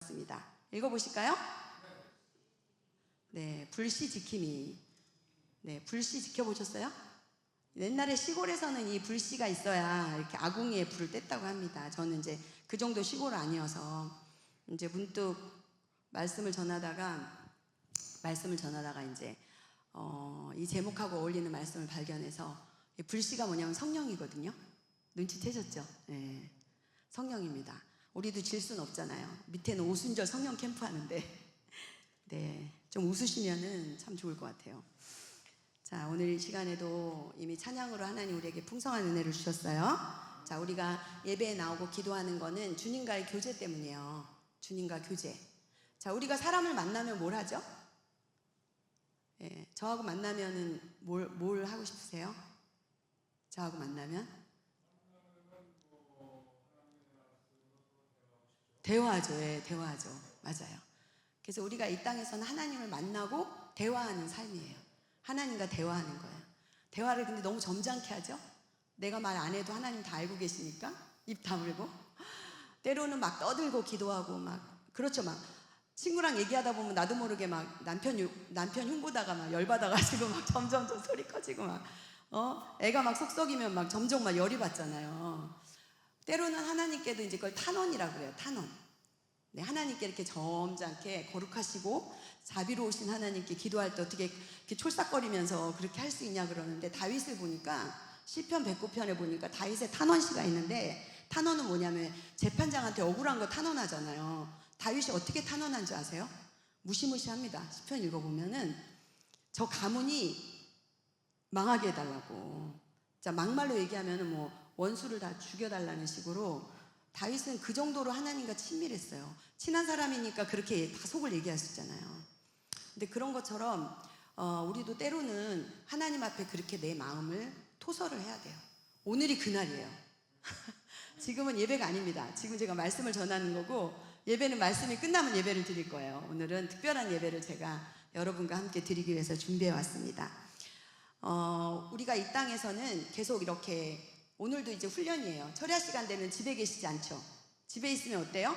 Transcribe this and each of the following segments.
있습니다. 읽어보실까요? 네, 불씨 지킴이. 네, 불씨 지켜보셨어요? 옛날에 시골에서는 이 불씨가 있어야 이렇게 아궁이에 불을 뗐다고 합니다. 저는 이제 그 정도 시골 아니어서 이제 문득 말씀을 전하다가 이제 이 제목하고 어울리는 말씀을 발견해서, 불씨가 뭐냐면 성령이거든요. 눈치채셨죠? 네, 성령입니다. 우리도 질 수는 없잖아요. 밑에는 오순절 성령 캠프 하는데 네, 좀 웃으시면은 참 좋을 것 같아요. 자, 오늘 이 시간에도 이미 찬양으로 하나님 우리에게 풍성한 은혜를 주셨어요. 자, 우리가 예배에 나오고 기도하는 거는 주님과의 교제 때문이에요. 주님과 교제. 자, 우리가 사람을 만나면 뭘 하죠? 예, 저하고 만나면은 뭘 하고 싶으세요? 저하고 만나면? 대화하죠. 예, 대화하죠. 맞아요. 그래서 우리가 이 땅에서는 하나님을 만나고 대화하는 삶이에요. 하나님과 대화하는 거예요. 대화를 근데 너무 점잖게 하죠? 내가 말 안 해도 하나님 다 알고 계시니까 입 다물고, 때로는 막 떠들고 기도하고 막 그렇죠. 막 친구랑 얘기하다 보면 나도 모르게 막 남편 흉보다가 막 열받아가지고 막 점점 소리 커지고 막 애가 막 속썩이면 막 점점 막 열이 받잖아요. 때로는 하나님께도 이제 그걸 탄원이라고 그래요. 탄원. 네, 하나님께 이렇게 점잖게 거룩하시고 자비로우신 하나님께 기도할 때 어떻게 이렇게 촐싹거리면서 그렇게 할 수 있냐 그러는데, 다윗을 보니까 시편 109편에 보니까 다윗의 탄원시가 있는데, 탄원은 뭐냐면 재판장한테 억울한 거 탄원하잖아요. 다윗이 어떻게 탄원한 줄 아세요? 무시무시합니다. 시편 읽어보면은 저 가문이 망하게 해달라고. 자, 막말로 얘기하면은 뭐 원수를 다 죽여달라는 식으로 다윗은 그 정도로 하나님과 친밀했어요. 친한 사람이니까 그렇게 다 속을 얘기할 수 있잖아요. 근데 그런 것처럼 우리도 때로는 하나님 앞에 그렇게 내 마음을 토설을 해야 돼요. 오늘이 그날이에요. 지금은 예배가 아닙니다. 지금 제가 말씀을 전하는 거고, 예배는 말씀이 끝나면 예배를 드릴 거예요. 오늘은 특별한 예배를 제가 여러분과 함께 드리기 위해서 준비해 왔습니다. 우리가 이 땅에서는 계속 이렇게, 오늘도 이제 훈련이에요. 철야 시간 되면 집에 계시지 않죠? 집에 있으면 어때요?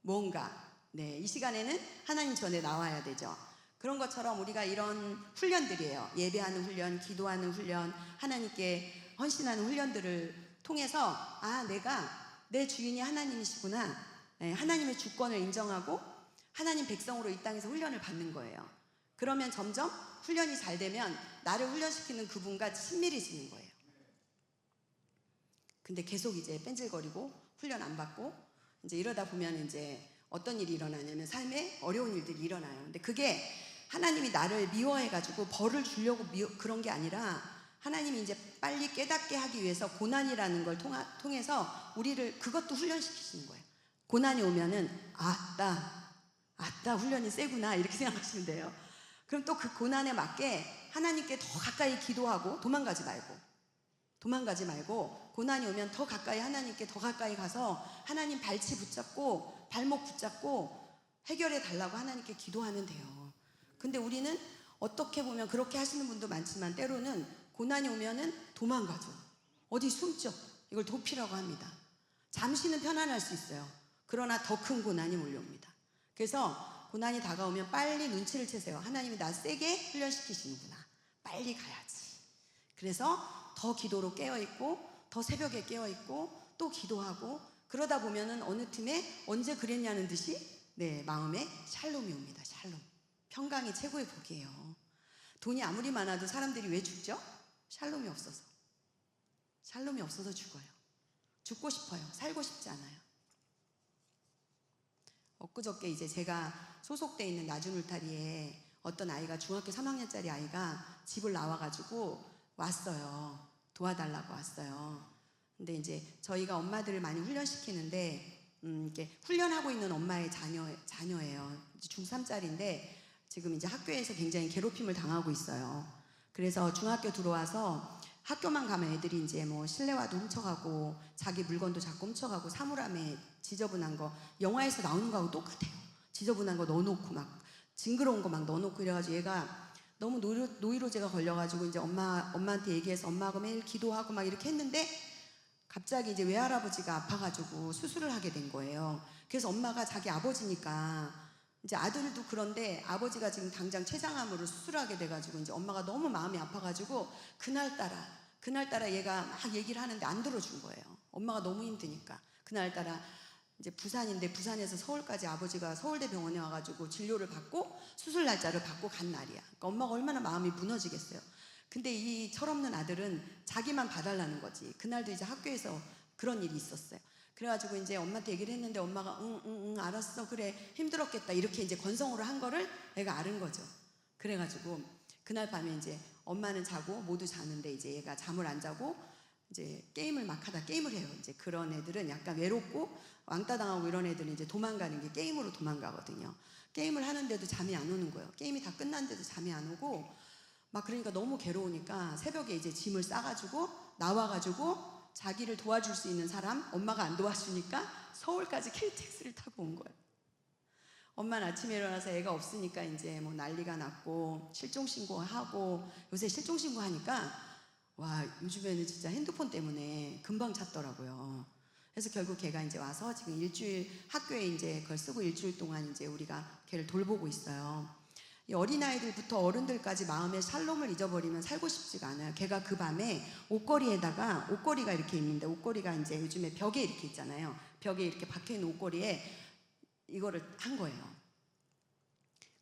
뭔가, 네, 이 시간에는 하나님 전에 나와야 되죠. 그런 것처럼 우리가 이런 훈련들이에요. 예배하는 훈련, 기도하는 훈련, 하나님께 헌신하는 훈련들을 통해서, 내가 내 주인이 하나님이시구나, 네, 하나님의 주권을 인정하고 하나님 백성으로 이 땅에서 훈련을 받는 거예요. 그러면 점점 훈련이 잘 되면 나를 훈련시키는 그분과 친밀해지는 거예요. 근데 계속 이제 뺀질거리고 훈련 안 받고 이제 이러다 보면 이제 어떤 일이 일어나냐면 삶에 어려운 일들이 일어나요. 근데 그게 하나님이 나를 미워해가지고 벌을 주려고 그런 게 아니라, 하나님이 이제 빨리 깨닫게 하기 위해서 고난이라는 걸 통해서 우리를 그것도 훈련시키시는 거예요. 고난이 오면은 아따 훈련이 세구나 이렇게 생각하시면 돼요. 그럼 또 그 고난에 맞게 하나님께 더 가까이 기도하고 도망가지 말고 고난이 오면 더 가까이, 하나님께 더 가까이 가서 하나님 발치 붙잡고 발목 붙잡고 해결해 달라고 하나님께 기도하면 돼요. 근데 우리는 어떻게 보면 그렇게 하시는 분도 많지만 때로는 고난이 오면은 도망가죠. 어디 숨죠. 이걸 도피라고 합니다. 잠시는 편안할 수 있어요. 그러나 더 큰 고난이 몰려옵니다. 그래서 고난이 다가오면 빨리 눈치를 채세요. 하나님이 나 세게 훈련시키시는구나. 빨리 가야지. 그래서 더 기도로 깨어있고, 더 새벽에 깨어있고, 또 기도하고, 그러다 보면은 어느 틈에 언제 그랬냐는 듯이 네, 마음에 샬롬이 옵니다. 샬롬. 평강이 최고의 복이에요. 돈이 아무리 많아도 사람들이 왜 죽죠? 샬롬이 없어서. 샬롬이 없어서 죽어요. 죽고 싶어요. 살고 싶지 않아요. 엊그저께 이제 제가 소속돼 있는 나중 울타리에 어떤 아이가, 중학교 3학년짜리 아이가 집을 나와가지고 왔어요. 도와달라고 왔어요. 근데 이제 저희가 엄마들을 많이 훈련시키는데, 이렇게 훈련하고 있는 엄마의 자녀예요. 중3짜리인데 지금 이제 학교에서 굉장히 괴롭힘을 당하고 있어요. 그래서 중학교 들어와서 학교만 가면 애들이 이제 뭐 실내화도 훔쳐가고 자기 물건도 자꾸 훔쳐가고 사물함에 지저분한 거, 영화에서 나오는 거하고 똑같아요. 지저분한 거 넣어놓고 막 징그러운 거 막 넣어놓고 이래가지고 얘가 너무 노이로제가 걸려가지고 이제 엄마한테 얘기해서 엄마하고 매일 기도하고 막 이렇게 했는데, 갑자기 이제 외할아버지가 아파가지고 수술을 하게 된 거예요. 그래서 엄마가 자기 아버지니까 이제 아들도 그런데 아버지가 지금 당장 췌장암으로 수술하게 돼가지고 이제 엄마가 너무 마음이 아파가지고 그날따라 얘가 막 얘기를 하는데 안 들어준 거예요. 엄마가 너무 힘드니까. 그날따라 이제 부산인데 부산에서 서울까지 아버지가 서울대병원에 와가지고 진료를 받고 수술 날짜를 받고 간 날이야. 그러니까 엄마가 얼마나 마음이 무너지겠어요. 근데 이 철없는 아들은 자기만 봐달라는 거지. 그날도 이제 학교에서 그런 일이 있었어요. 그래가지고 이제 엄마한테 얘기를 했는데 엄마가 응 알았어 그래 힘들었겠다 이렇게 이제 건성으로 한 거를 애가 알은 거죠. 그래가지고 그날 밤에 이제 엄마는 자고 모두 자는데 이제 얘가 잠을 안 자고 이제 게임을 막 하다 게임을 해요. 이제 그런 애들은 약간 외롭고 왕따 당하고 이런 애들은 이제 도망가는 게 게임으로 도망가거든요. 게임을 하는데도 잠이 안 오는 거예요. 게임이 다 끝났는데도 잠이 안 오고 막 그러니까 너무 괴로우니까 새벽에 이제 짐을 싸가지고 나와가지고 자기를 도와줄 수 있는 사람, 엄마가 안 도와주니까 서울까지 KTX를 타고 온 거예요. 엄마는 아침에 일어나서 애가 없으니까 이제 뭐 난리가 났고 실종신고하고 요새 실종신고하니까 와 요즘에는 진짜 핸드폰 때문에 금방 찾더라고요. 그래서 결국 걔가 이제 와서 지금 일주일 학교에 이제 그걸 쓰고 일주일 동안 이제 우리가 걔를 돌보고 있어요. 이 어린아이들부터 어른들까지 마음의 샬롬을 잊어버리면 살고 싶지가 않아요. 걔가 그 밤에 옷걸이에다가 옷걸이가 이렇게 있는데 옷걸이가 이제 요즘에 벽에 이렇게 있잖아요. 벽에 이렇게 박혀있는 옷걸이에 이거를 한 거예요.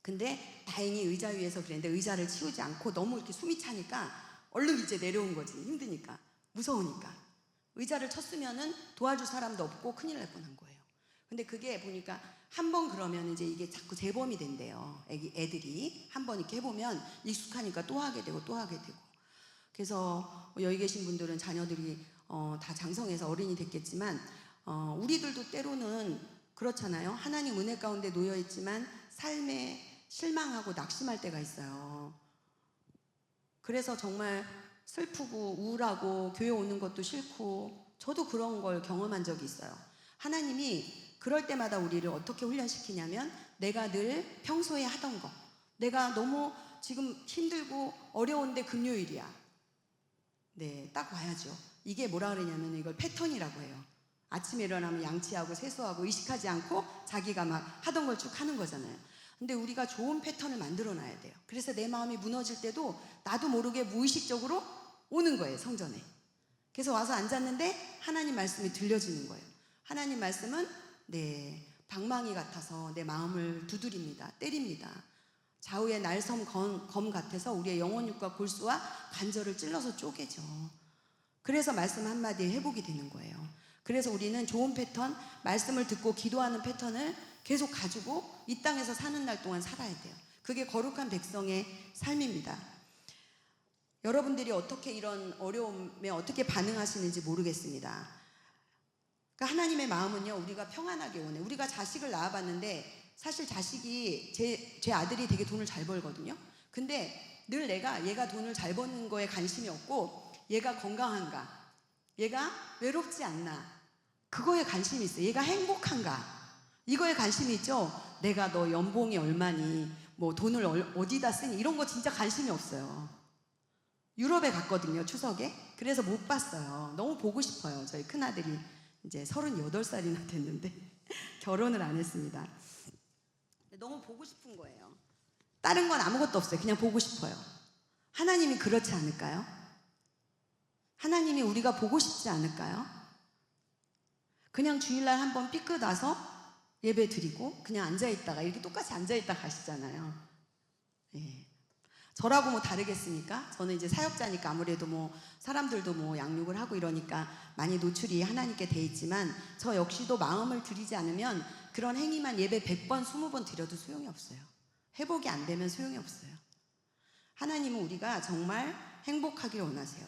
근데 다행히 의자 위에서 그랬는데 의자를 치우지 않고 너무 이렇게 숨이 차니까 얼른 이제 내려온 거지. 힘드니까 무서우니까 의자를 쳤으면은 도와줄 사람도 없고 큰일 날 뻔한 거예요. 근데 그게 보니까 한 번 그러면 이제 이게 자꾸 재범이 된대요. 애들이 한 번 이렇게 해보면 익숙하니까 또 하게 되고 또 하게 되고. 그래서 여기 계신 분들은 자녀들이 다 장성해서 어른이 됐겠지만 우리들도 때로는 그렇잖아요. 하나님 은혜 가운데 놓여 있지만 삶에 실망하고 낙심할 때가 있어요. 그래서 정말 슬프고 우울하고 교회 오는 것도 싫고 저도 그런 걸 경험한 적이 있어요. 하나님이 그럴 때마다 우리를 어떻게 훈련시키냐면 내가 늘 평소에 하던 거 내가 너무 지금 힘들고 어려운데 금요일이야. 네, 딱 와야죠. 이게 뭐라 그러냐면 이걸 패턴이라고 해요. 아침에 일어나면 양치하고 세수하고 의식하지 않고 자기가 막 하던 걸 쭉 하는 거잖아요. 근데 우리가 좋은 패턴을 만들어 놔야 돼요. 그래서 내 마음이 무너질 때도 나도 모르게 무의식적으로 오는 거예요, 성전에. 그래서 와서 앉았는데 하나님 말씀이 들려지는 거예요. 하나님 말씀은 방망이 같아서 내 마음을 두드립니다. 때립니다. 좌우의 날섬 검 같아서 우리의 영혼육과 골수와 관절을 찔러서 쪼개죠. 그래서 말씀 한마디에 회복이 되는 거예요. 그래서 우리는 좋은 패턴, 말씀을 듣고 기도하는 패턴을 계속 가지고 이 땅에서 사는 날 동안 살아야 돼요. 그게 거룩한 백성의 삶입니다. 여러분들이 어떻게 이런 어려움에 어떻게 반응하시는지 모르겠습니다. 그러니까 하나님의 마음은요, 우리가 평안하게 원해요. 우리가 자식을 낳아봤는데 사실 자식이 제 아들이 되게 돈을 잘 벌거든요. 근데 늘 얘가 돈을 잘 버는 거에 관심이 없고 얘가 건강한가, 얘가 외롭지 않나, 그거에 관심이 있어요. 얘가 행복한가, 이거에 관심이 있죠. 내가 너 연봉이 얼마니, 뭐 돈을 어디다 쓰니, 이런 거 진짜 관심이 없어요. 유럽에 갔거든요, 추석에. 그래서 못 봤어요. 너무 보고 싶어요. 저희 큰아들이 이제 38살이나 됐는데 결혼을 안 했습니다. 너무 보고 싶은 거예요. 다른 건 아무것도 없어요. 그냥 보고 싶어요. 하나님이 그렇지 않을까요? 하나님이 우리가 보고 싶지 않을까요? 그냥 주일날 한번 삐끗 와서 예배 드리고 그냥 앉아있다가 이렇게 똑같이 앉아있다 가시잖아요. 예. 저라고 뭐 다르겠습니까? 저는 이제 사역자니까 아무래도 뭐 사람들도 뭐 양육을 하고 이러니까 많이 노출이 하나님께 돼 있지만 저 역시도 마음을 들이지 않으면 그런 행위만 예배 100번 20번 드려도 소용이 없어요. 회복이 안 되면 소용이 없어요. 하나님은 우리가 정말 행복하기를 원하세요.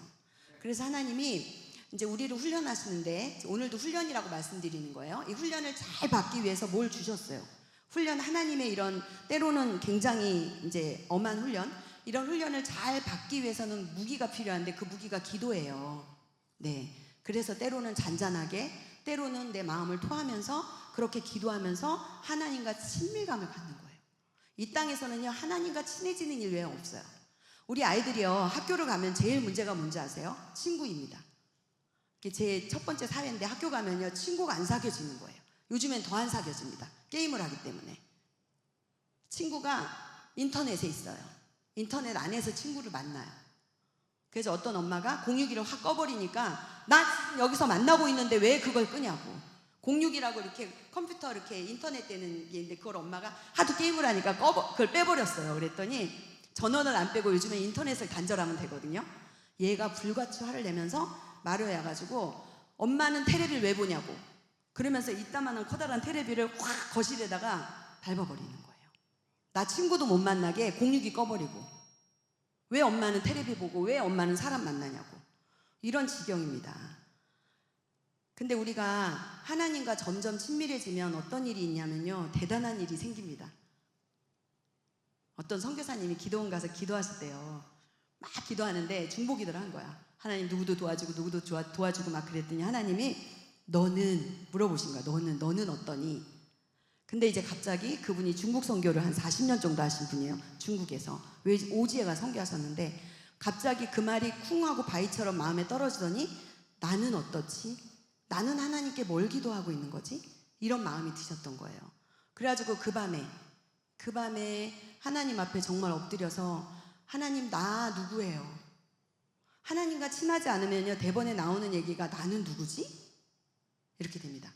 그래서 하나님이 이제 우리를 훈련하시는데 오늘도 훈련이라고 말씀드리는 거예요. 이 훈련을 잘 받기 위해서 뭘 주셨어요? 훈련, 하나님의 이런 때로는 굉장히 이제 엄한 훈련, 이런 훈련을 잘 받기 위해서는 무기가 필요한데 그 무기가 기도예요. 네. 그래서 때로는 잔잔하게, 때로는 내 마음을 토하면서 그렇게 기도하면서 하나님과 친밀감을 갖는 거예요. 이 땅에서는요, 하나님과 친해지는 일 외에 없어요. 우리 아이들이요, 학교를 가면 제일 문제가 뭔지 아세요? 친구입니다. 제 첫 번째 사회인데 학교 가면요, 친구가 안 사귀어지는 거예요. 요즘엔 더 안 사귀어집니다. 게임을 하기 때문에. 친구가 인터넷에 있어요. 인터넷 안에서 친구를 만나요. 그래서 어떤 엄마가 061을 확 꺼버리니까 나 지금 여기서 만나고 있는데 왜 그걸 끄냐고. 061이라고 이렇게 컴퓨터 이렇게 인터넷 되는 게 있는데 그걸 엄마가 하도 게임을 하니까 그걸 빼버렸어요. 그랬더니 전원을 안 빼고 요즘에 인터넷을 단절하면 되거든요. 얘가 불같이 화를 내면서 말을 해가지고 엄마는 테레비를 왜 보냐고. 그러면서 이따만한 커다란 테레비를 확 거실에다가 밟아버리는 거예요. 나 친구도 못 만나게 062 꺼버리고. 왜 엄마는 테레비 보고 왜 엄마는 사람 만나냐고. 이런 지경입니다. 근데 우리가 하나님과 점점 친밀해지면 어떤 일이 있냐면요, 대단한 일이 생깁니다. 어떤 선교사님이 기도원 가서 기도하실 때요, 막 기도하는데 중보기도를 한 거야. 하나님 누구도 도와주고 누구도 도와주고 막 그랬더니 하나님이 너는 물어보신 거야. 너는 어떠니? 근데 이제 갑자기 그분이 중국 선교를 한 40년 정도 하신 분이에요. 중국에서 오지에 가 선교하셨는데 갑자기 그 말이 쿵 하고 바위처럼 마음에 떨어지더니 나는 어떻지? 나는 하나님께 뭘 기도하고 있는 거지? 이런 마음이 드셨던 거예요. 그래가지고 그 밤에 하나님 앞에 정말 엎드려서 하나님 나 누구예요? 하나님과 친하지 않으면요, 대본에 나오는 얘기가 나는 누구지? 이렇게 됩니다.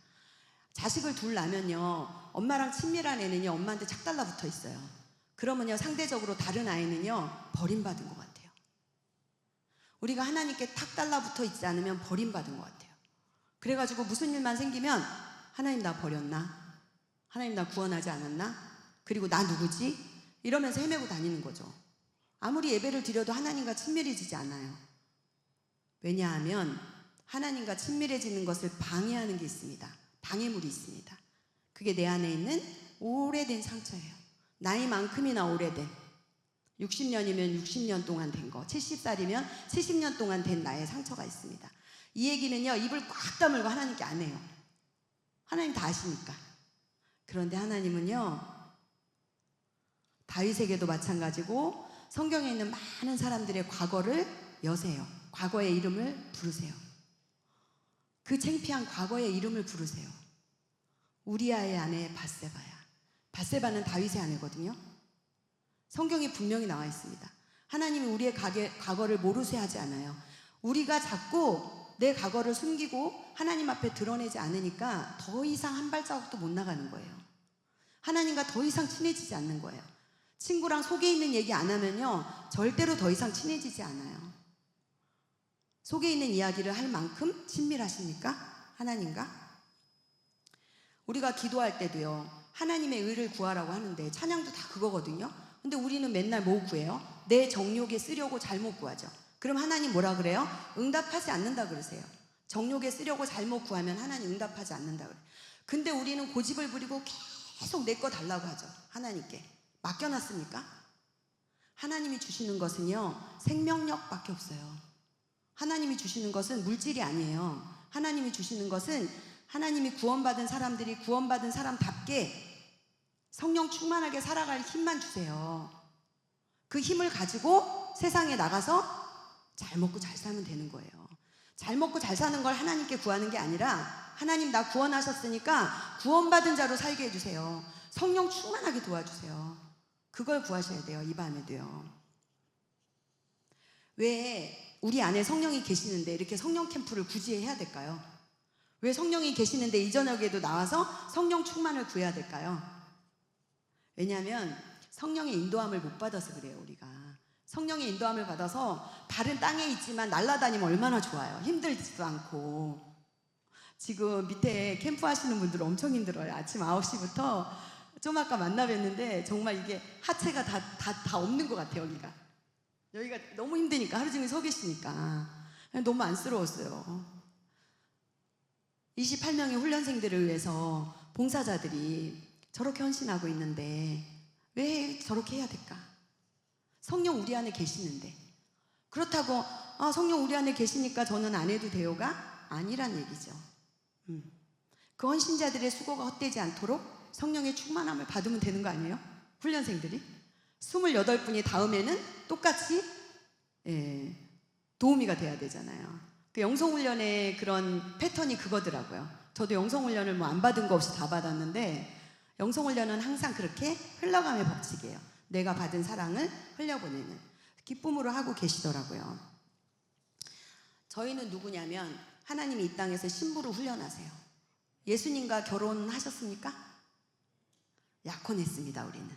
자식을 둘 낳으면요, 엄마랑 친밀한 애는요, 엄마한테 착 달라붙어 있어요. 그러면요, 상대적으로 다른 아이는요, 버림받은 것 같아요. 우리가 하나님께 탁 달라붙어 있지 않으면 버림받은 것 같아요. 그래가지고 무슨 일만 생기면 하나님 나 버렸나? 하나님 나 구원하지 않았나? 그리고 나 누구지? 이러면서 헤매고 다니는 거죠. 아무리 예배를 드려도 하나님과 친밀해지지 않아요. 왜냐하면 하나님과 친밀해지는 것을 방해하는 게 있습니다. 방해물이 있습니다. 그게 내 안에 있는 오래된 상처예요. 나이만큼이나 오래된, 60년이면 60년 동안 된 거, 70살이면 70년 동안 된 나의 상처가 있습니다. 이 얘기는요, 입을 꽉 다물고 하나님께 안 해요. 하나님 다 아시니까. 그런데 하나님은요, 다윗에게도 마찬가지고 성경에 있는 많은 사람들의 과거를 여세요. 과거의 이름을 부르세요. 그 창피한 과거의 이름을 부르세요. 우리아의 아내 밧세바야. 밧세바는 다윗의 아내거든요. 성경에 분명히 나와 있습니다. 하나님이 우리의 과거를 모르쇠 하지 않아요. 우리가 자꾸 내 과거를 숨기고 하나님 앞에 드러내지 않으니까 더 이상 한 발자국도 못 나가는 거예요. 하나님과 더 이상 친해지지 않는 거예요. 친구랑 속에 있는 얘기 안 하면요, 절대로 더 이상 친해지지 않아요. 속에 있는 이야기를 할 만큼 친밀하십니까? 하나님과? 우리가 기도할 때도요, 하나님의 의를 구하라고 하는데 찬양도 다 그거거든요. 근데 우리는 맨날 뭐 구해요? 내 정욕에 쓰려고 잘못 구하죠. 그럼 하나님 뭐라 그래요? 응답하지 않는다 그러세요. 정욕에 쓰려고 잘못 구하면 하나님 응답하지 않는다 그래요. 근데 우리는 고집을 부리고 계속 내 거 달라고 하죠. 하나님께. 맡겨놨습니까? 하나님이 주시는 것은요, 생명력밖에 없어요. 하나님이 주시는 것은 물질이 아니에요. 하나님이 주시는 것은 하나님이 구원받은 사람들이 구원받은 사람답게 성령 충만하게 살아갈 힘만 주세요. 그 힘을 가지고 세상에 나가서 잘 먹고 잘 살면 되는 거예요. 잘 먹고 잘 사는 걸 하나님께 구하는 게 아니라 하나님 나 구원하셨으니까 구원받은 자로 살게 해주세요. 성령 충만하게 도와주세요. 그걸 구하셔야 돼요. 이 밤에도요. 왜 우리 안에 성령이 계시는데 이렇게 성령 캠프를 굳이 해야 될까요? 왜 성령이 계시는데 이 저녁에도 나와서 성령 충만을 구해야 될까요? 왜냐하면 성령의 인도함을 못 받아서 그래요. 우리가 성령의 인도함을 받아서 발은 땅에 있지만 날아다니면 얼마나 좋아요. 힘들지도 않고. 지금 밑에 캠프 하시는 분들 엄청 힘들어요. 아침 9시부터 좀 아까 만나 뵀는데 정말 이게 하체가 다 없는 것 같아요. 여기가 너무 힘드니까, 하루 종일 서 계시니까 너무 안쓰러웠어요. 28명의 훈련생들을 위해서 봉사자들이 저렇게 헌신하고 있는데 왜 저렇게 해야 될까? 성령 우리 안에 계시는데. 그렇다고 성령 우리 안에 계시니까 저는 안 해도 돼요가 아니란 얘기죠. 그 헌신자들의 수고가 헛되지 않도록 성령의 충만함을 받으면 되는 거 아니에요? 훈련생들이 28분이 다음에는 똑같이 도우미가 돼야 되잖아요. 그 영성훈련의 그런 패턴이 그거더라고요. 저도 영성훈련을 뭐 안 받은 거 없이 다 받았는데 영성훈련은 항상 그렇게 흘러감의 법칙이에요. 내가 받은 사랑을 흘려보내는 기쁨으로 하고 계시더라고요. 저희는 누구냐면 하나님이 이 땅에서 신부로 훈련하세요. 예수님과 결혼하셨습니까? 약혼했습니다. 우리는.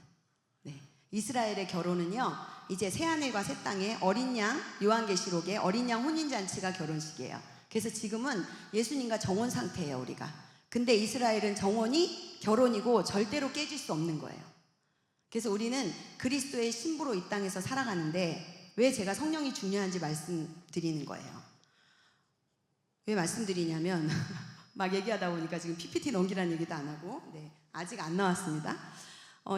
네. 이스라엘의 결혼은요, 이제 새하늘과 새 땅에 어린 양, 요한계시록에 어린 양 혼인잔치가 결혼식이에요. 그래서 지금은 예수님과 정혼 상태예요, 우리가. 근데 이스라엘은 정혼이 결혼이고 절대로 깨질 수 없는 거예요. 그래서 우리는 그리스도의 신부로 이 땅에서 살아가는데 왜 제가 성령이 중요한지 말씀드리는 거예요. 왜 말씀드리냐면 막 얘기하다 보니까 지금 PPT 넘기라는 얘기도 안 하고, 네, 아직 안 나왔습니다.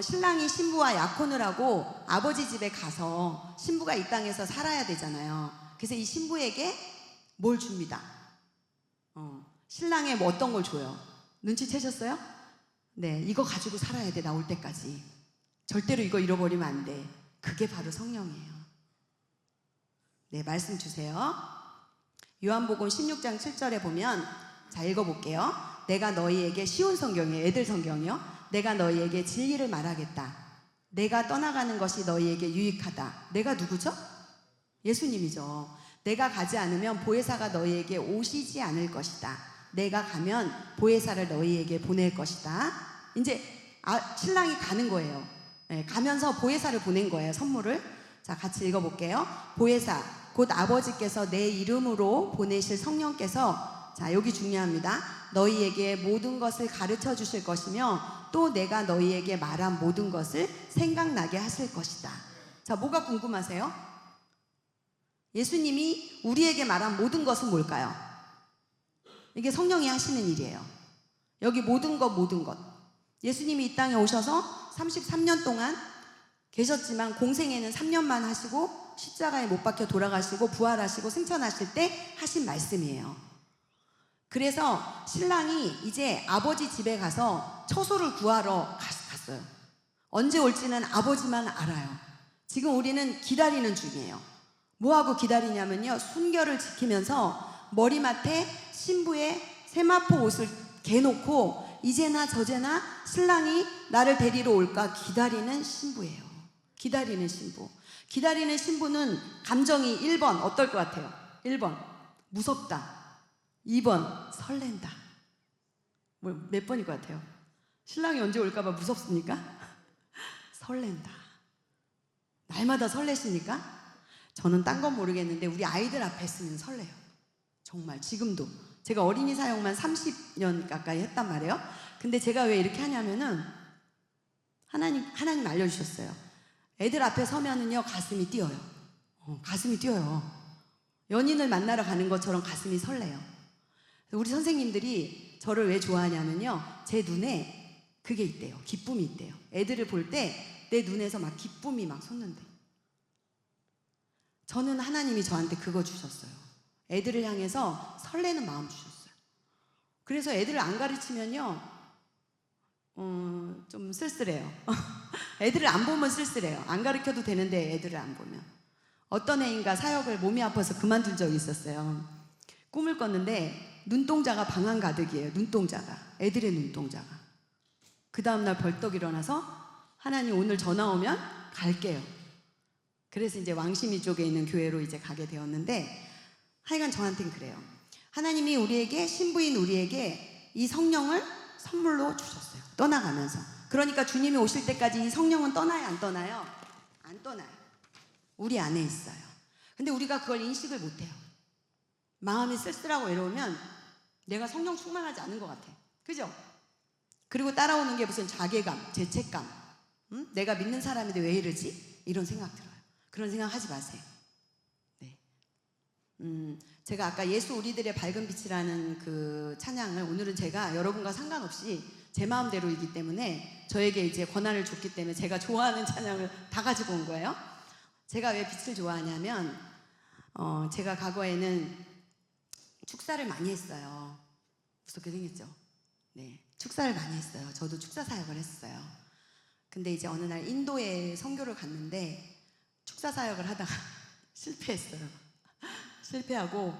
신랑이 신부와 약혼을 하고 아버지 집에 가서 신부가 이 땅에서 살아야 되잖아요. 그래서 이 신부에게 뭘 줍니다. 신랑의 뭐 어떤 걸 줘요? 눈치채셨어요? 네, 이거 가지고 살아야 돼, 나올 때까지. 절대로 이거 잃어버리면 안 돼. 그게 바로 성령이에요. 네, 말씀 주세요. 요한복음 16장 7절에 보면, 자, 읽어볼게요. 내가 너희에게 쉬운 성경이에요. 애들 성경이요. 내가 너희에게 진리를 말하겠다. 내가 떠나가는 것이 너희에게 유익하다. 내가 누구죠? 예수님이죠. 내가 가지 않으면 보혜사가 너희에게 오시지 않을 것이다. 내가 가면 보혜사를 너희에게 보낼 것이다. 이제 신랑이 가는 거예요. 네, 가면서 보혜사를 보낸 거예요. 선물을. 자, 같이 읽어볼게요. 보혜사, 곧 아버지께서 내 이름으로 보내실 성령께서, 자, 여기 중요합니다. 너희에게 모든 것을 가르쳐 주실 것이며 또 내가 너희에게 말한 모든 것을 생각나게 하실 것이다. 자, 뭐가 궁금하세요? 예수님이 우리에게 말한 모든 것은 뭘까요? 이게 성령이 하시는 일이에요. 여기 모든 것. 예수님이 이 땅에 오셔서 33년 동안 계셨지만 공생애는 3년만 하시고 십자가에 못 박혀 돌아가시고 부활하시고 승천하실 때 하신 말씀이에요. 그래서 신랑이 이제 아버지 집에 가서 처소를 구하러 갔어요. 언제 올지는 아버지만 알아요. 지금 우리는 기다리는 중이에요. 뭐하고 기다리냐면요, 순결을 지키면서 머리맡에 신부의 세마포 옷을 개놓고 이제나 저제나 신랑이 나를 데리러 올까 기다리는 신부예요. 기다리는 신부. 기다리는 신부는 감정이 1번 어떨 것 같아요? 1번 무섭다. 2번 설렌다. 몇 번일 것 같아요? 신랑이 언제 올까봐 무섭습니까? 설렌다. 날마다 설레십니까? 저는 딴 건 모르겠는데 우리 아이들 앞에 있으면 설레요. 정말 지금도. 제가 어린이 사역만 30년 가까이 했단 말이에요. 근데 제가 왜 이렇게 하냐면은 하나님 알려주셨어요. 애들 앞에 서면은요 가슴이 뛰어요. 가슴이 뛰어요. 연인을 만나러 가는 것처럼 가슴이 설레요. 우리 선생님들이 저를 왜 좋아하냐면요, 제 눈에 그게 있대요. 기쁨이 있대요. 애들을 볼 때 내 눈에서 막 기쁨이 막 솟는데, 저는 하나님이 저한테 그거 주셨어요. 애들을 향해서 설레는 마음 주셨어요. 그래서 애들을 안 가르치면요 좀 쓸쓸해요. 애들을 안 보면 쓸쓸해요. 안 가르쳐도 되는데 애들을 안 보면. 어떤 애인가 사역을 몸이 아파서 그만둔 적이 있었어요. 꿈을 꿨는데 눈동자가 방안 가득이에요. 눈동자가. 애들의 눈동자가. 그 다음날 벌떡 일어나서 하나님 오늘 전화 오면 갈게요. 그래서 이제 왕심이 쪽에 있는 교회로 이제 가게 되었는데, 하여간 저한테는 그래요. 하나님이 우리에게, 신부인 우리에게 이 성령을 선물로 주셨어요. 떠나가면서. 그러니까 주님이 오실 때까지 이 성령은 떠나요, 안 떠나요? 안 떠나요. 우리 안에 있어요. 근데 우리가 그걸 인식을 못해요. 마음이 쓸쓸하고 외로우면 내가 성령 충만하지 않은 것 같아. 그죠? 그리고 따라오는 게 무슨 자괴감, 죄책감. 내가 믿는 사람인데 왜 이러지? 이런 생각 들어요. 그런 생각 하지 마세요. 네. 제가 아까 예수 우리들의 밝은 빛이라는 그 찬양을 오늘은 제가 여러분과 상관없이 제 마음대로이기 때문에 저에게 이제 권한을 줬기 때문에 제가 좋아하는 찬양을 다 가지고 온 거예요. 제가 왜 빛을 좋아하냐면 제가 과거에는 축사를 많이 했어요. 무섭게 생겼죠? 네, 축사를 많이 했어요. 저도 축사 사역을 했어요. 근데 이제 어느 날 인도에 선교를 갔는데 축사 사역을 하다가 실패했어요. 실패하고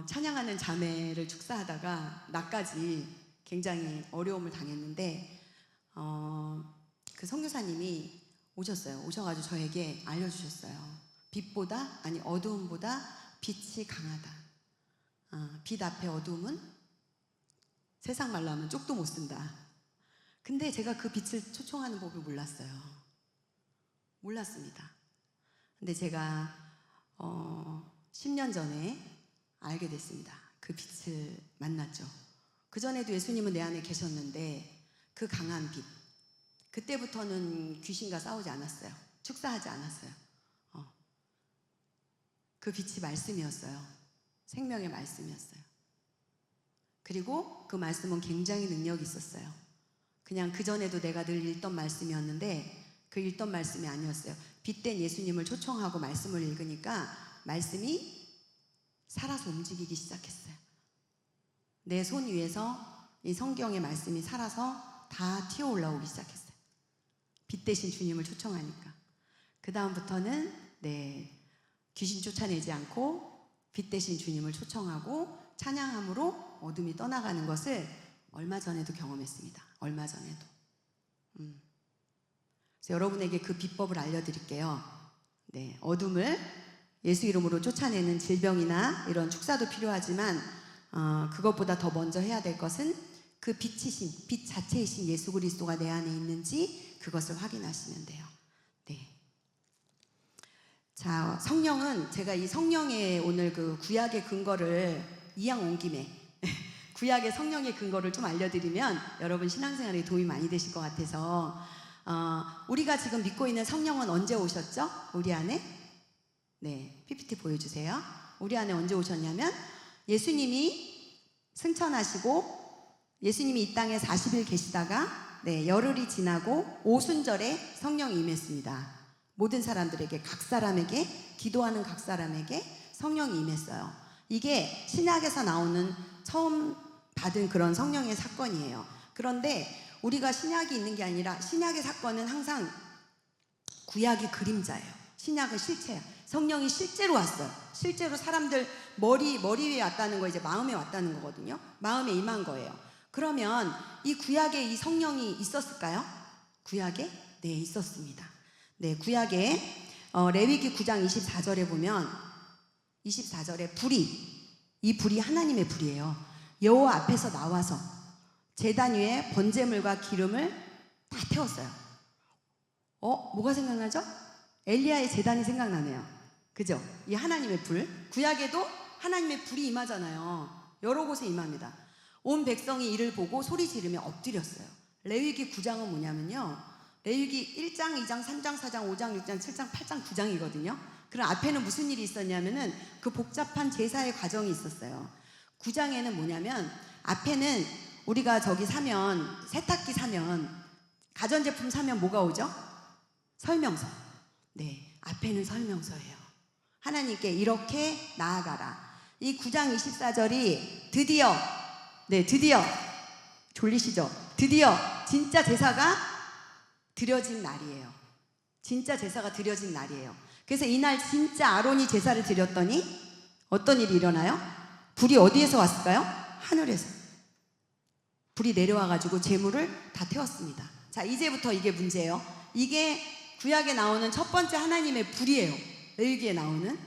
찬양하는 자매를 축사하다가 나까지 굉장히 어려움을 당했는데 그 선교사님이 오셔가지고 저에게 알려주셨어요. 빛보다 아니 어두움보다 빛이 강하다. 빛 앞에 어두움은 세상 말로 하면 쪽도 못 쓴다. 근데 제가 그 빛을 초청하는 법을 몰랐습니다. 근데 제가 10년 전에 알게 됐습니다. 그 빛을 만났죠. 그전에도 예수님은 내 안에 계셨는데 그 강한 빛, 그때부터는 귀신과 싸우지 않았어요. 축사하지 않았어요. 그 빛이 말씀이었어요. 생명의 말씀이었어요. 그리고 그 말씀은 굉장히 능력이 있었어요. 그냥 그전에도 내가 늘 읽던 말씀이었는데 그 읽던 말씀이 아니었어요. 빛된 예수님을 초청하고 말씀을 읽으니까 말씀이 살아서 움직이기 시작했어요. 내 손 위에서 이 성경의 말씀이 살아서 다 튀어 올라오기 시작했어요. 빛 대신 주님을 초청하니까. 그 다음부터는 귀신 쫓아내지 않고 빛 대신 주님을 초청하고 찬양함으로 어둠이 떠나가는 것을 얼마 전에도 경험했습니다. 얼마 전에도. 그래서 여러분에게 그 비법을 알려드릴게요. 어둠을 예수 이름으로 쫓아내는 질병이나 이런 축사도 필요하지만 그것보다 더 먼저 해야 될 것은 그 빛이신, 빛 자체이신 예수 그리스도가 내 안에 있는지 그것을 확인하시면 돼요. 자, 성령은 제가 이 성령의 오늘 그 구약의 근거를 이왕 온 김에 구약의 성령의 근거를 좀 알려드리면 여러분 신앙생활에 도움이 많이 되실 것 같아서 우리가 지금 믿고 있는 성령은 언제 오셨죠? 우리 안에? PPT 보여주세요. 우리 안에 언제 오셨냐면 예수님이 승천하시고 예수님이 이 땅에 40일 계시다가 열흘이 지나고 오순절에 성령이 임했습니다. 모든 사람들에게, 각 사람에게, 기도하는 각 사람에게 성령이 임했어요. 이게 신약에서 나오는 처음 받은 그런 성령의 사건이에요. 그런데 우리가 신약이 있는 게 아니라 신약의 사건은 항상 구약의 그림자예요. 신약은 실체야. 성령이 실제로 왔어요. 실제로 사람들 머리 위에 왔다는 거 이제 마음에 왔다는 거거든요. 마음에 임한 거예요. 그러면 이 구약에 이 성령이 있었을까요? 구약에? 네, 있었습니다. 구약에 레위기 9장 24절에 보면 24절에 이 불이 하나님의 불이에요. 여호와 앞에서 나와서 제단 위에 번제물과 기름을 다 태웠어요. 뭐가 생각나죠? 엘리야의 제단이 생각나네요. 그죠? 이 하나님의 불. 구약에도 하나님의 불이 임하잖아요. 여러 곳에 임합니다. 온 백성이 이를 보고 소리 지르며 엎드렸어요. 레위기 9장은 뭐냐면요, 레위기 1장, 2장, 3장, 4장, 5장, 6장, 7장, 8장, 9장이거든요. 그럼 앞에는 무슨 일이 있었냐면은 그 복잡한 제사의 과정이 있었어요. 9장에는 뭐냐면 앞에는 우리가 저기 사면, 세탁기 사면, 가전제품 사면 뭐가 오죠? 설명서. 앞에는 설명서예요. 하나님께 이렇게 나아가라. 이 9장 24절이 드디어 졸리시죠? 드디어 진짜 제사가 드려진 날이에요. 진짜 제사가 드려진 날이에요. 그래서 이날 진짜 아론이 제사를 드렸더니 어떤 일이 일어나요? 불이 어디에서 왔을까요? 하늘에서. 불이 내려와가지고 제물을 다 태웠습니다. 자, 이제부터 이게 문제예요. 이게 구약에 나오는 첫 번째 하나님의 불이에요. 레위기에 나오는.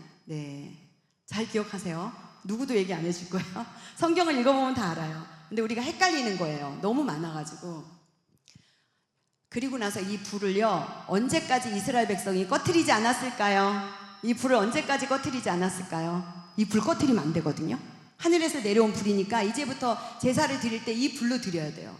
잘 기억하세요. 누구도 얘기 안 해줄 거예요. 성경을 읽어보면 다 알아요. 근데 우리가 헷갈리는 거예요. 너무 많아가지고. 그리고 나서 이 불을요, 언제까지 이스라엘 백성이 꺼트리지 않았을까요? 이 불을 언제까지 꺼트리지 않았을까요? 이 불 꺼트리면 안 되거든요. 하늘에서 내려온 불이니까 이제부터 제사를 드릴 때 이 불로 드려야 돼요.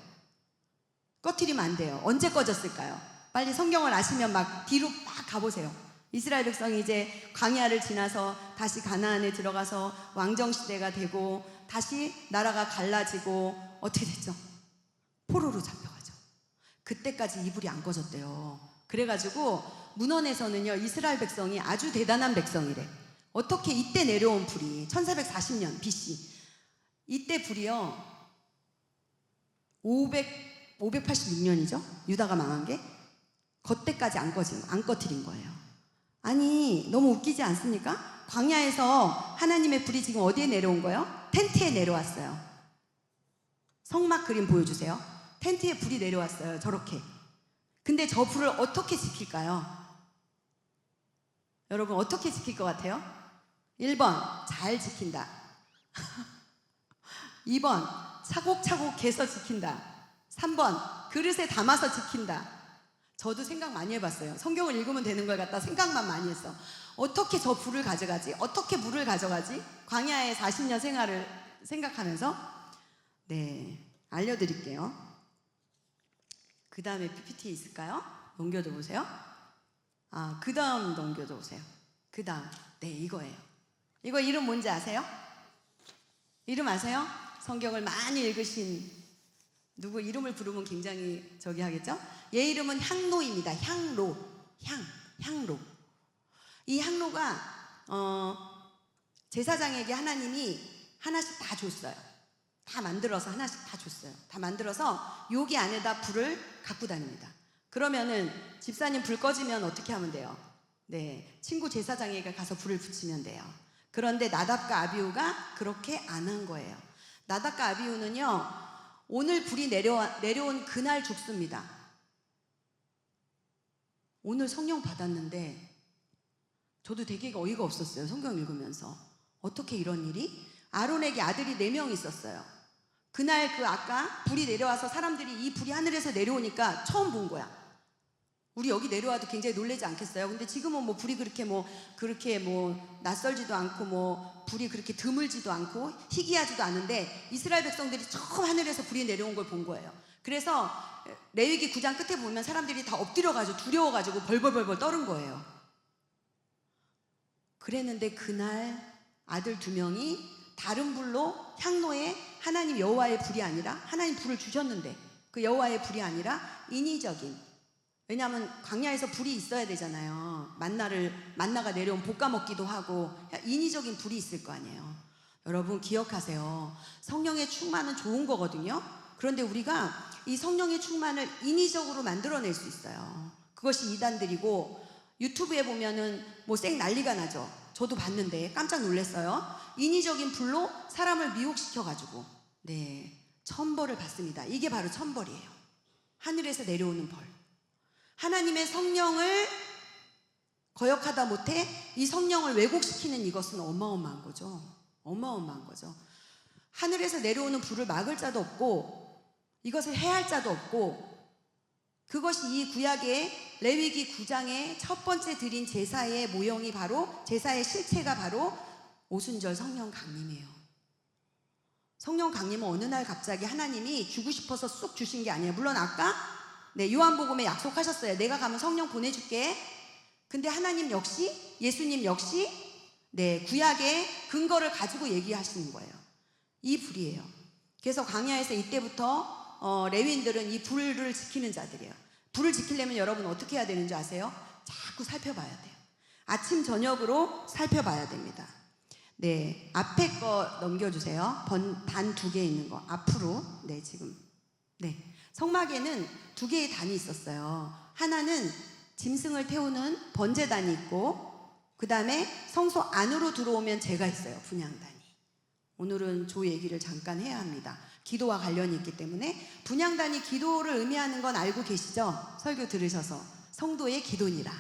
꺼트리면 안 돼요. 언제 꺼졌을까요? 빨리 성경을 아시면 막 뒤로 막 가보세요. 이스라엘 백성이 이제 광야를 지나서 다시 가나안에 들어가서 왕정시대가 되고 다시 나라가 갈라지고 어떻게 됐죠? 포로로 잡혀가죠. 그때까지 이 불이 안 꺼졌대요. 그래가지고 문헌에서는요, 이스라엘 백성이 아주 대단한 백성이래. 어떻게 이때 내려온 불이 1440년 BC 이때 불이요 586년이죠. 유다가 망한 게 그때까지 안 꺼트린 거예요. 아니 너무 웃기지 않습니까? 광야에서 하나님의 불이 지금 어디에 내려온 거예요? 텐트에 내려왔어요. 성막 그림 보여주세요. 텐트에 불이 내려왔어요. 저렇게. 근데 저 불을 어떻게 지킬까요? 여러분 어떻게 지킬 것 같아요? 1번 잘 지킨다. 2번 차곡차곡 개서 지킨다. 3번 그릇에 담아서 지킨다. 저도 생각 많이 해봤어요. 성경을 읽으면 되는 걸 갖다 생각만 많이 했어. 어떻게 저 불을 가져가지? 어떻게 물을 가져가지? 광야의 40년 생활을 생각하면서 알려드릴게요. 그 다음에 PPT 있을까요? 넘겨줘 보세요. 그 다음 넘겨줘 보세요. 그 다음 이거예요. 이거 이름 뭔지 아세요? 이름 아세요? 성경을 많이 읽으신 누구 이름을 부르면 굉장히 저기 하겠죠? 얘 이름은 향로입니다. 향로. 이 향로가 제사장에게 하나님이 하나씩 다 줬어요. 다 만들어서 하나씩 다 줬어요. 다 만들어서 여기 안에다 불을 갖고 다닙니다. 그러면은 집사님 불 꺼지면 어떻게 하면 돼요? 친구 제사장에게 가서 불을 붙이면 돼요. 그런데 나답과 아비후가 그렇게 안 한 거예요. 나답과 아비후는요, 오늘 불이 내려온 그날 죽습니다. 오늘 성령 받았는데 저도 되게 어이가 없었어요. 성경 읽으면서. 어떻게 이런 일이? 아론에게 아들이 4명 있었어요. 그날 아까 불이 내려와서 사람들이 이 불이 하늘에서 내려오니까 처음 본 거야. 우리 여기 내려와도 굉장히 놀라지 않겠어요? 근데 지금은 불이 그렇게 낯설지도 않고 불이 그렇게 드물지도 않고 희귀하지도 않은데 이스라엘 백성들이 처음 하늘에서 불이 내려온 걸 본 거예요. 그래서 레위기 9장 끝에 보면 사람들이 다 엎드려가지고 두려워가지고 벌벌벌 떠는 거예요. 그랬는데 그날 아들 2명이 다른 불로 향로에 하나님 여호와의 불이 아니라 하나님 불을 주셨는데 그 여호와의 불이 아니라 인위적인, 왜냐하면 광야에서 불이 있어야 되잖아요. 만나가 내려온 볶아 먹기도 하고 인위적인 불이 있을 거 아니에요. 여러분 기억하세요. 성령의 충만은 좋은 거거든요. 그런데 우리가 이 성령의 충만을 인위적으로 만들어낼 수 있어요. 그것이 이단들이고 유튜브에 보면은 생 난리가 나죠. 저도 봤는데 깜짝 놀랐어요. 인위적인 불로 사람을 미혹시켜가지고 천벌을 받습니다. 이게 바로 천벌이에요. 하늘에서 내려오는 벌. 하나님의 성령을 거역하다 못해 이 성령을 왜곡시키는 이것은 어마어마한 거죠. 어마어마한 거죠. 하늘에서 내려오는 불을 막을 자도 없고 이것을 해할 자도 없고, 그것이 이 구약의 레위기 9장의 첫 번째 드린 제사의 모형이 바로, 제사의 실체가 바로 오순절 성령 강림이에요. 성령 강림은 어느 날 갑자기 하나님이 주고 싶어서 쑥 주신 게 아니에요. 물론 아까 요한복음에 약속하셨어요. 내가 가면 성령 보내줄게. 근데 하나님 역시, 예수님 역시 구약의 근거를 가지고 얘기하시는 거예요. 이 불이에요. 그래서 광야에서 이때부터 레위인들은 이 불을 지키는 자들이에요. 불을 지키려면 여러분 어떻게 해야 되는지 아세요? 자꾸 살펴봐야 돼요. 아침 저녁으로 살펴봐야 됩니다. 앞에 거 넘겨주세요. 단 2개 있는 거 앞으로. 지금 성막에는 2개의 단이 있었어요. 하나는 짐승을 태우는 번제단이 있고, 그 다음에 성소 안으로 들어오면 제가 있어요. 분향단이. 오늘은 조 얘기를 잠깐 해야 합니다. 기도와 관련이 있기 때문에. 분향단이 기도를 의미하는 건 알고 계시죠? 설교 들으셔서. 성도의 기도니라.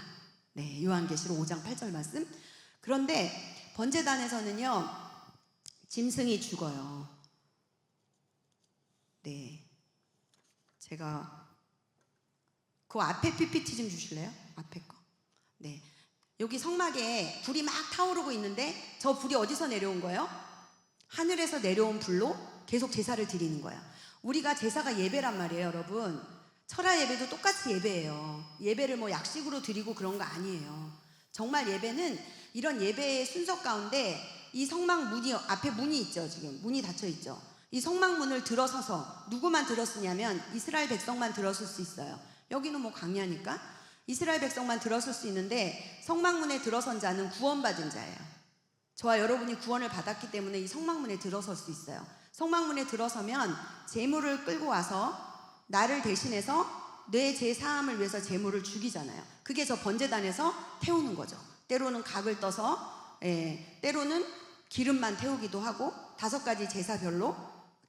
요한계시록 5장 8절 말씀. 그런데 번제단에서는요, 짐승이 죽어요. 제가 그 앞에 PPT 좀 주실래요? 앞에 거. 여기 성막에 불이 막 타오르고 있는데 저 불이 어디서 내려온 거예요? 하늘에서 내려온 불로 계속 제사를 드리는 거야. 우리가 제사가 예배란 말이에요, 여러분. 철야 예배도 똑같이 예배예요. 예배를 약식으로 드리고 그런 거 아니에요. 정말 예배는 이런 예배의 순서 가운데 이 성막 문이, 앞에 문이 있죠. 지금 문이 닫혀 있죠. 이 성막 문을 들어서서 누구만 들었으냐면 이스라엘 백성만 들었을 수 있어요. 여기는 광야니까 이스라엘 백성만 들었을 수 있는데, 성막문에 들어선 자는 구원받은 자예요. 저와 여러분이 구원을 받았기 때문에 이 성막문에 들어설 수 있어요. 성막문에 들어서면 제물을 끌고 와서 나를 대신해서 내 죄 사함을 위해서 제물을 죽이잖아요. 그게 저 번제단에서 태우는 거죠. 때로는 각을 떠서 때로는 기름만 태우기도 하고 5가지 제사별로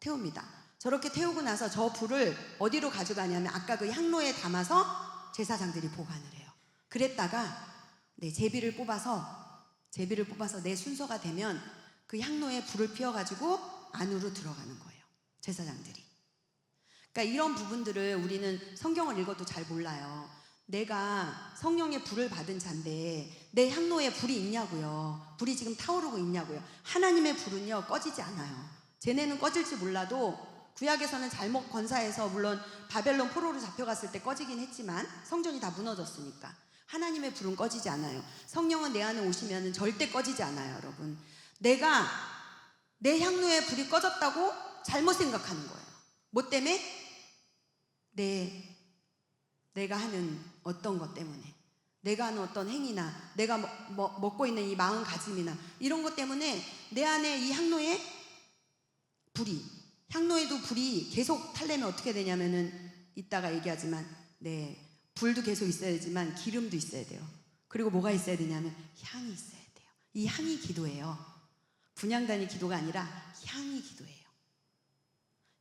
태웁니다. 저렇게 태우고 나서 저 불을 어디로 가져가냐면 아까 그 향로에 담아서 제사장들이 보관을 해요. 그랬다가 제비를 뽑아서 내 순서가 되면 그 향로에 불을 피워가지고 안으로 들어가는 거예요. 제사장들이. 그러니까 이런 부분들을 우리는 성경을 읽어도 잘 몰라요. 내가 성령의 불을 받은 자인데 내 향로에 불이 있냐고요. 불이 지금 타오르고 있냐고요. 하나님의 불은요 꺼지지 않아요. 쟤네는 꺼질지 몰라도 구약에서는 잘못 건사해서 물론 바벨론 포로로 잡혀갔을 때 꺼지긴 했지만 성전이 다 무너졌으니까 하나님의 불은 꺼지지 않아요. 성령은 내 안에 오시면 절대 꺼지지 않아요. 여러분, 내가 내 향로에 불이 꺼졌다고 잘못 생각하는 거예요. 뭐 때문에? 내가 하는 어떤 것 때문에, 내가 하는 어떤 행위나 내가 먹고 있는 이 마음가짐이나 이런 것 때문에 내 안에 이 향로에도 불이 계속 타려면 어떻게 되냐면은 이따가 얘기하지만 불도 계속 있어야 되지만 기름도 있어야 돼요. 그리고 뭐가 있어야 되냐면 향이 있어야 돼요. 이 향이 기도예요. 분향단이 기도가 아니라 향이 기도예요.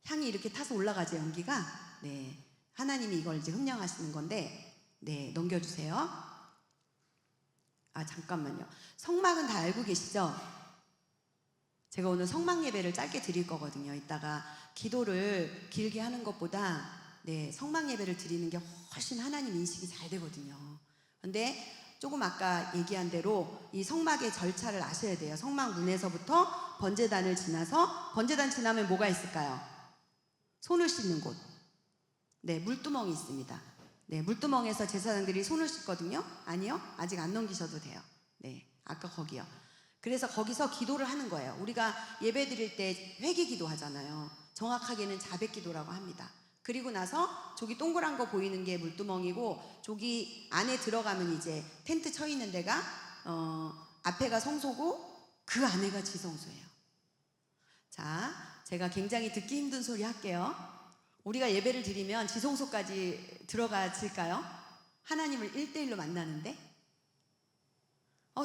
향이 이렇게 타서 올라가죠. 연기가. 하나님이 이걸 이제 흠령하시는 건데 넘겨주세요. 잠깐만요. 성막은 다 알고 계시죠? 제가 오늘 성막 예배를 짧게 드릴 거거든요. 이따가 기도를 길게 하는 것보다 성막 예배를 드리는 게 훨씬 하나님 인식이 잘 되거든요. 근데 조금 아까 얘기한 대로 이 성막의 절차를 아셔야 돼요. 성막 문에서부터 번제단을 지나서, 번제단 지나면 뭐가 있을까요? 손을 씻는 곳. 물두멍이 있습니다. 물두멍에서 제사장들이 손을 씻거든요. 아니요, 아직 안 넘기셔도 돼요. 아까 거기요. 그래서 거기서 기도를 하는 거예요. 우리가 예배 드릴 때 회개 기도 하잖아요. 정확하게는 자백 기도라고 합니다. 그리고 나서 저기 동그란 거 보이는 게 물두멍이고, 저기 안에 들어가면 이제 텐트 쳐 있는 데가 앞에가 성소고 그 안에가 지성소예요. 자, 제가 굉장히 듣기 힘든 소리 할게요. 우리가 예배를 드리면 지성소까지 들어가질까요? 하나님을 1대1로 만나는데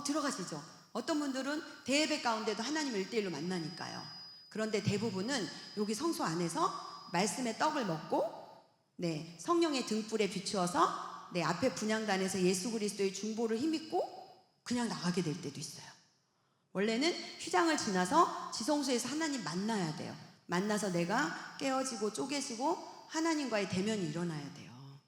들어가시죠. 어떤 분들은 대예배 가운데도 하나님을 1대1로 만나니까요. 그런데 대부분은 여기 성소 안에서 말씀의 떡을 먹고 성령의 등불에 비추어서 앞에 분향단에서 예수 그리스도의 중보를 힘입고 그냥 나가게 될 때도 있어요. 원래는 휘장을 지나서 지성소에서 하나님 만나야 돼요. 만나서 내가 깨어지고 쪼개지고 하나님과의 대면이 일어나야 돼요.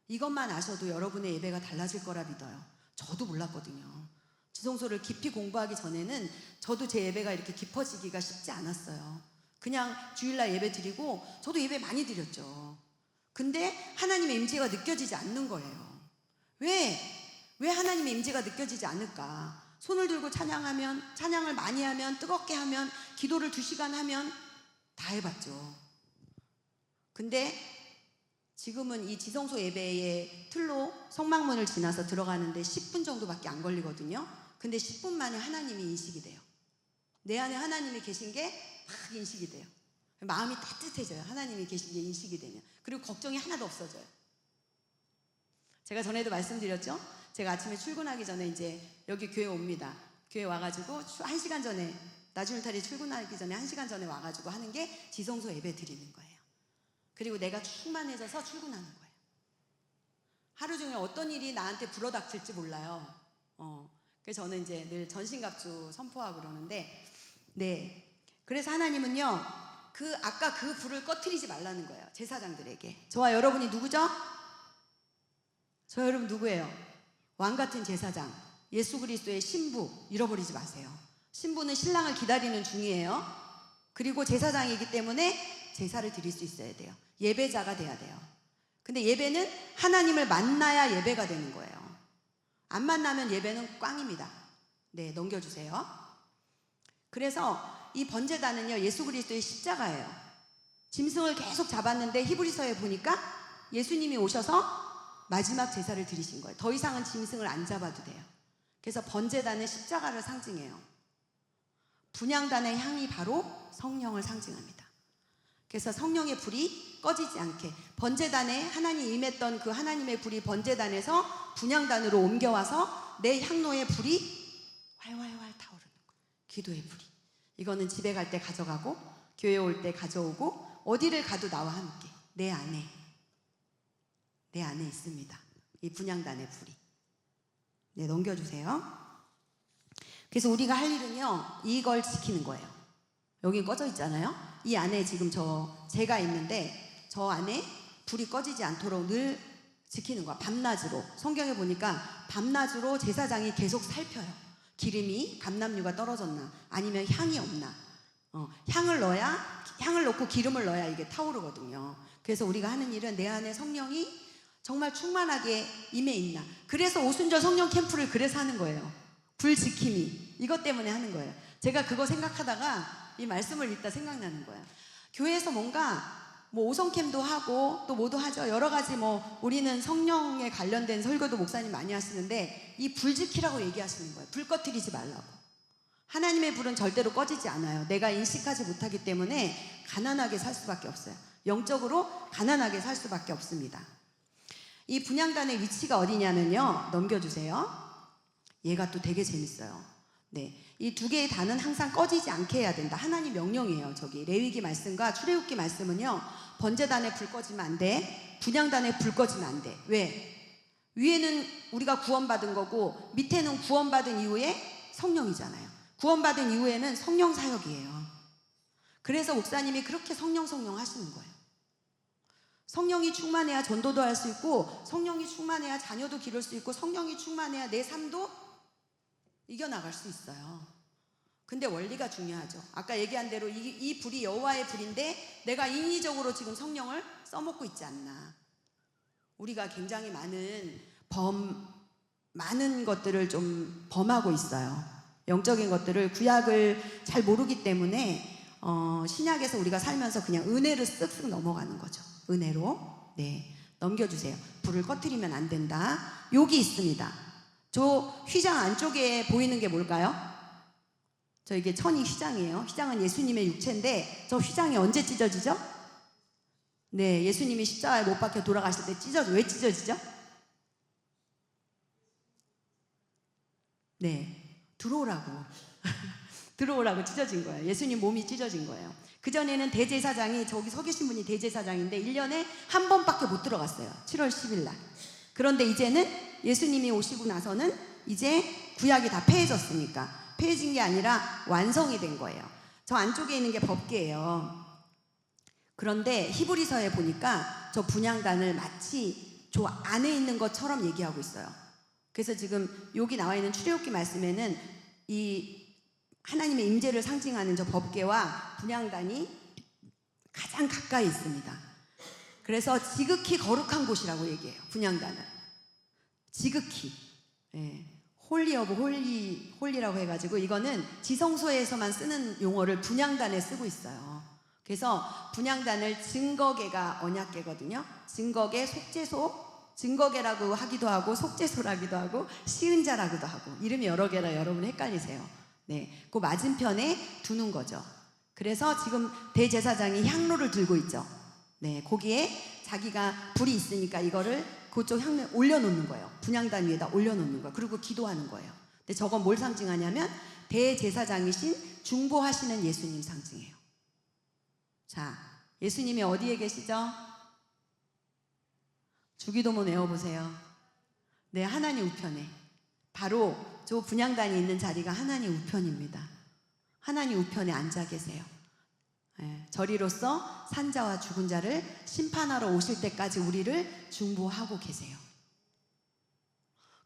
이것만 아셔도 여러분의 예배가 달라질 거라 믿어요. 저도 몰랐거든요. 지성소를 깊이 공부하기 전에는 저도 제 예배가 이렇게 깊어지기가 쉽지 않았어요. 그냥 주일날 예배 드리고, 저도 예배 많이 드렸죠. 근데 하나님의 임재가 느껴지지 않는 거예요. 왜 하나님의 임재가 느껴지지 않을까? 손을 들고 찬양을 많이 하면, 뜨겁게 하면, 기도를 2시간 하면 다 해봤죠. 근데 지금은 이 지성소 예배의 틀로 성막문을 지나서 들어가는데 10분 정도밖에 안 걸리거든요. 근데 10분 만에 하나님이 인식이 돼요. 내 안에 하나님이 계신 게 막 인식이 돼요. 마음이 따뜻해져요. 하나님이 계신 게 인식이 되면. 그리고 걱정이 하나도 없어져요. 제가 전에도 말씀드렸죠? 제가 아침에 출근하기 전에 이제 여기 교회 옵니다. 교회 와가지고 1시간 전에, 나주일탈이 출근하기 전에 1시간 전에 와가지고 하는 게 지성소 예배 드리는 거예요. 그리고 내가 충만해져서 출근하는 거예요. 하루 종일 어떤 일이 나한테 불어닥칠지 몰라요. 그래서 저는 이제 늘 전신갑주 선포하고 그러는데, 그래서 하나님은요, 아까 그 불을 꺼트리지 말라는 거예요. 제사장들에게. 저와 여러분이 누구죠? 저 여러분 누구예요? 왕같은 제사장, 예수 그리스도의 신부. 잃어버리지 마세요. 신부는 신랑을 기다리는 중이에요. 그리고 제사장이기 때문에 제사를 드릴 수 있어야 돼요. 예배자가 돼야 돼요. 근데 예배는 하나님을 만나야 예배가 되는 거예요. 안 만나면 예배는 꽝입니다. 넘겨주세요. 그래서 이 번제단은요, 예수 그리스도의 십자가예요. 짐승을 계속 잡았는데 히브리서에 보니까 예수님이 오셔서 마지막 제사를 드리신 거예요. 더 이상은 짐승을 안 잡아도 돼요. 그래서 번제단은 십자가를 상징해요. 분향단의 향이 바로 성령을 상징합니다. 그래서 성령의 불이 꺼지지 않게, 번제단에 하나님이 임했던 그 하나님의 불이 번제단에서 분향단으로 옮겨와서 내 향로의 불이 활활활 타오르는 거예요. 기도의 불이. 이거는 집에 갈 때 가져가고 교회 올 때 가져오고 어디를 가도 나와 함께 내 안에 있습니다. 이 분향단의 불이. 네, 넘겨주세요. 그래서 우리가 할 일은요, 이걸 지키는 거예요. 여기 꺼져 있잖아요. 이 안에 지금 제가 있는데 저 안에 불이 꺼지지 않도록 늘 지키는 거야. 밤낮으로. 성경에 보니까 밤낮으로 제사장이 계속 살펴요. 기름이 감람류가 떨어졌나 아니면 향이 없나. 향을 넣고 기름을 넣어야 이게 타오르거든요. 그래서 우리가 하는 일은 내 안에 성령이 정말 충만하게 임해 있나. 그래서 오순절 성령 캠프를 그래서 하는 거예요. 불 지킴이. 이것 때문에 하는 거예요. 제가 그거 생각하다가 이 말씀을 읽다 생각나는 거예요. 교회에서 뭔가 오성캠도 하고 또 뭐도 하죠. 여러 가지 우리는 성령에 관련된 설교도 목사님 많이 하시는데 이 불 지키라고 얘기하시는 거예요. 불 꺼뜨리지 말라고. 하나님의 불은 절대로 꺼지지 않아요. 내가 인식하지 못하기 때문에 가난하게 살 수밖에 없어요. 영적으로 가난하게 살 수밖에 없습니다. 이 분향단의 위치가 어디냐면요. 넘겨주세요. 얘가 또 되게 재밌어요. 네, 이 두 개의 단은 항상 꺼지지 않게 해야 된다. 하나님 명령이에요. 저기 레위기 말씀과 출애굽기 말씀은요. 번제단에 불 꺼지면 안 돼. 분향단에 불 꺼지면 안 돼. 왜? 위에는 우리가 구원받은 거고 밑에는 구원받은 이후에 성령이잖아요. 구원받은 이후에는 성령 사역이에요. 그래서 목사님이 그렇게 성령 하시는 거예요. 성령이 충만해야 전도도 할 수 있고 성령이 충만해야 자녀도 기를 수 있고 성령이 충만해야 내 삶도 이겨나갈 수 있어요. 근데 원리가 중요하죠. 아까 얘기한 대로 이 불이 여호와의 불인데 내가 인위적으로 지금 성령을 써먹고 있지 않나. 우리가 굉장히 많은 것들을 좀 범하고 있어요. 영적인 것들을 구약을 잘 모르기 때문에 신약에서 우리가 살면서 그냥 은혜로 쓱쓱 넘어가는 거죠. 은혜로. 네, 넘겨주세요. 불을 꺼뜨리면 안 된다. 여기 있습니다. 저 휘장 안쪽에 보이는 게 뭘까요? 저 이게 천이 휘장이에요. 휘장은 예수님의 육체인데 저 휘장이 언제 찢어지죠? 네, 예수님이 십자가에 못 박혀 돌아가실 때 왜 찢어지죠? 네, 들어오라고 찢어진 거예요. 예수님 몸이 찢어진 거예요. 그전에는 대제사장이, 저기 서 계신 분이 대제사장인데 1년에 한 번밖에 못 들어갔어요. 7월 10일 날. 그런데 이제는 예수님이 오시고 나서는 이제 구약이 다 폐해졌으니까, 폐해진 게 아니라 완성이 된 거예요. 저 안쪽에 있는 게 법궤예요. 그런데 히브리서에 보니까 저 분향단을 마치 저 안에 있는 것처럼 얘기하고 있어요. 그래서 지금 여기 나와 있는 출애굽기 말씀에는 이 하나님의 임재를 상징하는 저 법궤와 분향단이 가장 가까이 있습니다. 그래서 지극히 거룩한 곳이라고 얘기해요. 분향단은 지극히, 홀리 오브 홀리라고 해가지고 이거는 지성소에서만 쓰는 용어를 분향단에 쓰고 있어요. 그래서 분향단을 증거궤가 언약궤거든요. 증거궤, 속죄소, 증거궤라고 하기도 하고 속죄소라기도 하고 시은자라고도 하고 이름이 여러 개라 여러분 헷갈리세요. 네, 그 맞은편에 두는 거죠. 그래서 지금 대제사장이 향로를 들고 있죠. 네, 거기에 자기가 불이 있으니까 이거를 그쪽 향로에 올려놓는 거예요. 분향단 위에다 올려놓는 거예요. 그리고 기도하는 거예요. 근데 저건 뭘 상징하냐면 대제사장이신 중보하시는 예수님 상징해요. 자, 예수님이 어디에 계시죠? 주기도문 외워보세요. 네, 하나님 우편에. 바로 저 분향단이 있는 자리가 하나님 우편입니다. 하나님 우편에 앉아 계세요. 저리로서 산자와 죽은 자를 심판하러 오실 때까지 우리를 중보하고 계세요.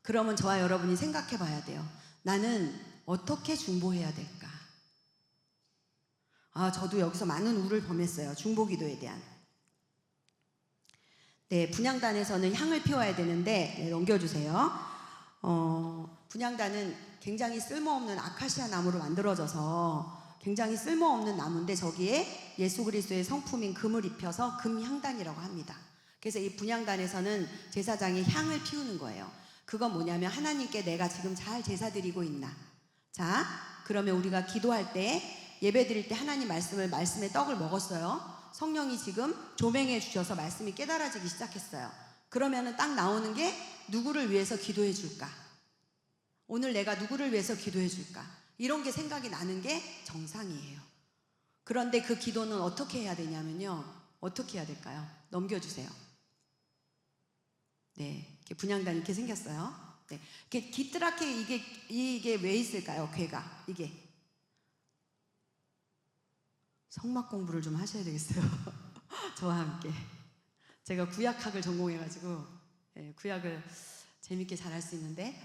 그러면 저와 여러분이 생각해 봐야 돼요. 나는 어떻게 중보해야 될까? 저도 여기서 많은 우를 범했어요. 중보기도에 대한. 네, 분향단에서는 향을 피워야 되는데, 넘겨주세요. 분향단은 굉장히 쓸모없는 아카시아 나무로 만들어져서 굉장히 쓸모없는 나무인데 저기에 예수 그리스도의 성품인 금을 입혀서 금향단이라고 합니다. 그래서 이 분향단에서는 제사장이 향을 피우는 거예요. 그건 뭐냐면 하나님께 내가 지금 잘 제사 드리고 있나. 자, 그러면 우리가 기도할 때, 예배 드릴 때 하나님 말씀의 떡을 먹었어요. 성령이 지금 조명해 주셔서 말씀이 깨달아지기 시작했어요. 그러면은 딱 나오는 게 누구를 위해서 기도해 줄까? 오늘 내가 누구를 위해서 기도해 줄까? 이런 게 생각이 나는 게 정상이에요. 그런데 그 기도는 어떻게 해야 되냐면요. 어떻게 해야 될까요? 넘겨주세요. 네, 이렇게 분향단 이렇게 생겼어요. 네, 이렇게 기뜨랗게 이게 왜 있을까요? 괴가 이게 성막 공부를 좀 하셔야 되겠어요. 저와 함께. 제가 구약학을 전공해가지고 구약을 재밌게 잘할 수 있는데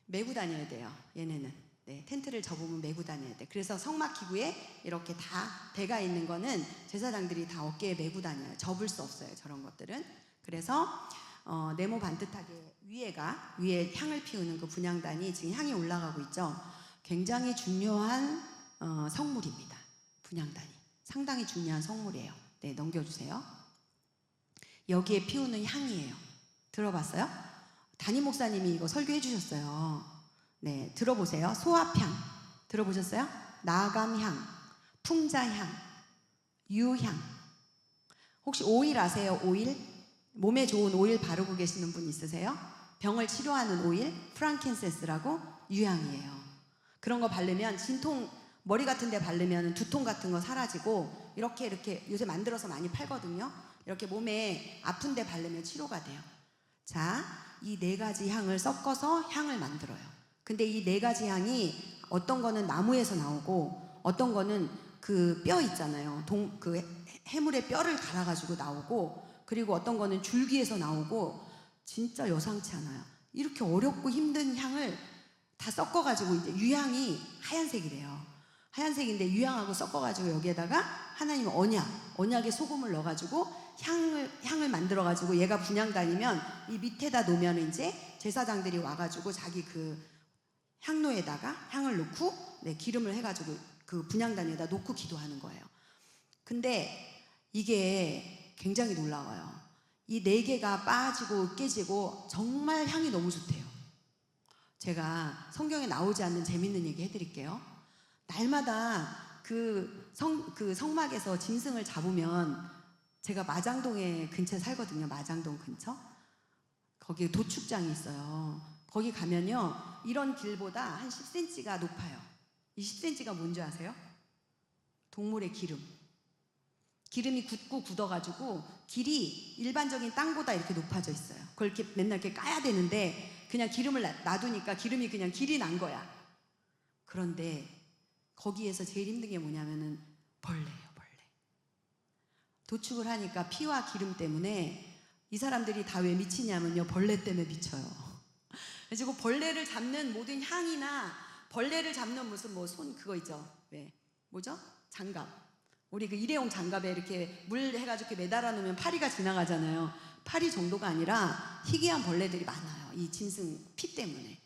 메고 다녀야 돼요. 얘네는 네, 텐트를 접으면 메고 다녀야 돼. 그래서 성막 기구에 이렇게 다 대가 있는 거는 제사장들이 다 어깨에 메고 다녀요. 접을 수 없어요. 저런 것들은. 그래서 네모 반듯하게 위에 향을 피우는 그 분향단이 지금 향이 올라가고 있죠. 굉장히 중요한 성물입니다. 분향단이 상당히 중요한 성물이에요. 네, 넘겨주세요. 여기에 피우는 향이에요. 들어봤어요? 담임 목사님이 이거 설교해 주셨어요. 네, 들어보세요. 소합향 들어보셨어요? 나감향, 풍자향, 유향. 혹시 오일 아세요? 오일? 몸에 좋은 오일 바르고 계시는 분 있으세요? 병을 치료하는 오일, 프랑킨센스라고 유향이에요. 그런 거 바르면 진통, 머리 같은 데 바르면 두통 같은 거 사라지고 이렇게 요새 만들어서 많이 팔거든요. 이렇게 몸에 아픈 데 바르면 치료가 돼요. 자, 이 네 가지 향을 섞어서 향을 만들어요. 근데 이 네 가지 향이 어떤 거는 나무에서 나오고 어떤 거는 그 뼈 있잖아요. 그 해물의 뼈를 갈아가지고 나오고 그리고 어떤 거는 줄기에서 나오고 진짜 여상치 않아요. 이렇게 어렵고 힘든 향을 다 섞어가지고 이제 유향이 하얀색이래요. 하얀색인데 유향하고 섞어가지고 여기에다가 하나님 언약에 소금을 넣어가지고 향을 만들어가지고 얘가 분향단이면 이 밑에다 놓으면 이제 제사장들이 와가지고 자기 그 향로에다가 향을 넣고 기름을 해가지고 그 분향단 위에다 놓고 기도하는 거예요. 근데 이게 굉장히 놀라워요. 이 네 개가 빠지고 깨지고 정말 향이 너무 좋대요. 제가 성경에 나오지 않는 재밌는 얘기 해드릴게요. 날마다 그 성막에서 짐승을 잡으면 제가 마장동에 근처에 살거든요. 마장동 근처. 거기 도축장이 있어요. 거기 가면요. 이런 길보다 한 10cm가 높아요. 이 10cm가 뭔지 아세요? 동물의 기름. 기름이 굳고 굳어가지고 길이 일반적인 땅보다 이렇게 높아져 있어요. 그걸 이렇게 맨날 이렇게 까야 되는데 그냥 기름을 놔두니까 기름이 그냥 길이 난 거야. 그런데 거기에서 제일 힘든 게 뭐냐면은 벌레예요, 벌레. 도축을 하니까 피와 기름 때문에 이 사람들이 다 왜 미치냐면요, 벌레 때문에 미쳐요. 그래서 벌레를 잡는 모든 향이나 벌레를 잡는 무슨 뭐 손 그거 있죠. 왜? 뭐죠? 장갑. 우리 그 일회용 장갑에 이렇게 물 해가지고 이렇게 매달아 놓으면 파리가 지나가잖아요. 파리 정도가 아니라 희귀한 벌레들이 많아요. 이 짐승 피 때문에.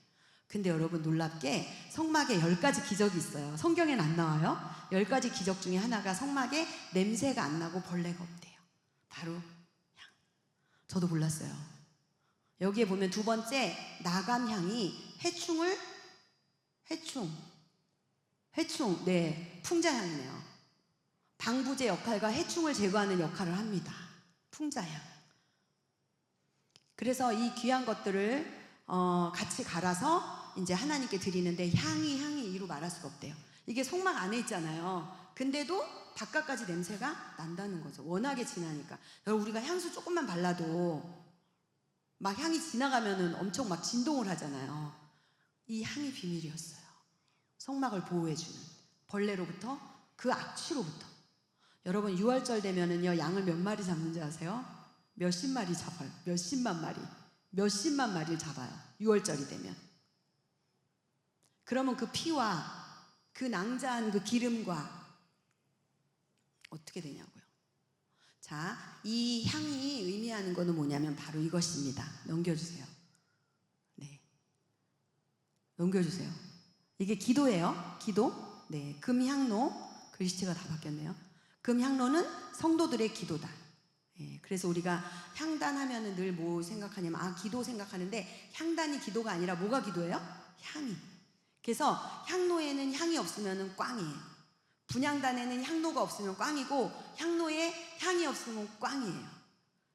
근데 여러분 놀랍게 성막에 10가지 기적이 있어요. 성경엔 안 나와요. 10가지 기적 중에 하나가 성막에 냄새가 안 나고 벌레가 없대요. 바로 향. 저도 몰랐어요. 여기에 보면 두 번째 나감향이 해충, 네, 풍자향이네요. 방부제 역할과 해충을 제거하는 역할을 합니다. 풍자향. 그래서 이 귀한 것들을 같이 갈아서 이제 하나님께 드리는데 향이 이루 말할 수가 없대요. 이게 성막 안에 있잖아요. 근데도 바깥까지 냄새가 난다는 거죠. 워낙에 진하니까. 여러분 우리가 향수 조금만 발라도 막 향이 지나가면은 엄청 막 진동을 하잖아요. 이 향이 비밀이었어요. 성막을 보호해주는 벌레로부터 그 악취로부터. 여러분 6월절 되면은요 양을 몇 마리 잡는지 아세요? 몇십 마리 잡아요. 몇십만 마리를 잡아요. 6월절이 되면. 그러면 그 피와 그 낭자한 그 기름과 어떻게 되냐고요. 자, 이 향이 의미하는 것은 뭐냐면 바로 이것입니다. 넘겨주세요. 네, 넘겨주세요. 이게 기도예요. 기도. 네, 금향로. 글씨체가 다 바뀌었네요. 금향로는 성도들의 기도다. 예, 그래서 우리가 향단하면은 늘 뭐 생각하냐면 기도 생각하는데 향단이 기도가 아니라 뭐가 기도예요? 향이. 그래서 향로에는 향이 없으면은 꽝이에요. 분향단에는 향로가 없으면 꽝이고 향로에 향이 없으면 꽝이에요.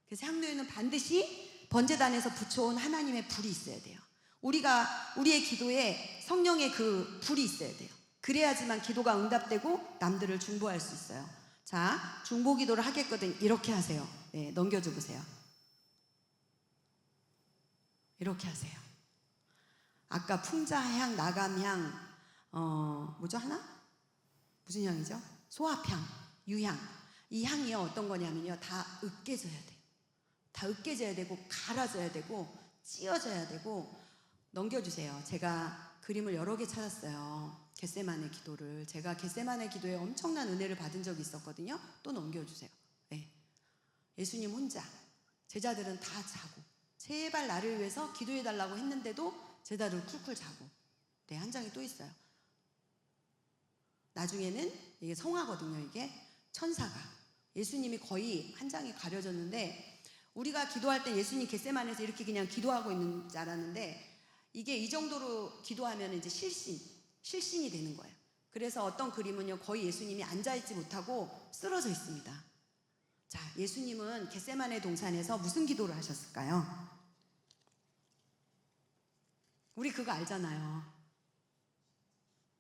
그래서 향로에는 반드시 번제단에서 붙여온 하나님의 불이 있어야 돼요. 우리의 기도에 성령의 그 불이 있어야 돼요. 그래야지만 기도가 응답되고 남들을 중보할 수 있어요. 자, 중보 기도를 하겠거든. 이렇게 하세요. 네, 넘겨줘 보세요. 이렇게 하세요. 아까 풍자향, 나감향, 뭐죠 하나? 무슨 향이죠? 소합향, 유향. 이 향이요 어떤 거냐면요, 다 으깨져야 돼요. 다 으깨져야 되고 갈아져야 되고 찧어져야 되고. 넘겨주세요. 제가 그림을 여러 개 찾았어요. 겟세마네 기도를. 제가 겟세마네 기도에 엄청난 은혜를 받은 적이 있었거든요. 또 넘겨주세요. 네. 예수님 혼자, 제자들은 다 자고, 제발 나를 위해서 기도해달라고 했는데도 제자들 쿨쿨 자고. 네, 한 장이 또 있어요. 나중에는 이게 성화거든요. 이게 천사가, 예수님이 거의 한 장이 가려졌는데, 우리가 기도할 때 예수님 겟세마네에서 이렇게 그냥 기도하고 있는 줄 알았는데, 이게 이 정도로 기도하면 이제 실신이 되는 거예요. 그래서 어떤 그림은요, 거의 예수님이 앉아있지 못하고 쓰러져 있습니다. 자, 예수님은 겟세마네 동산에서 무슨 기도를 하셨을까요? 우리 그거 알잖아요.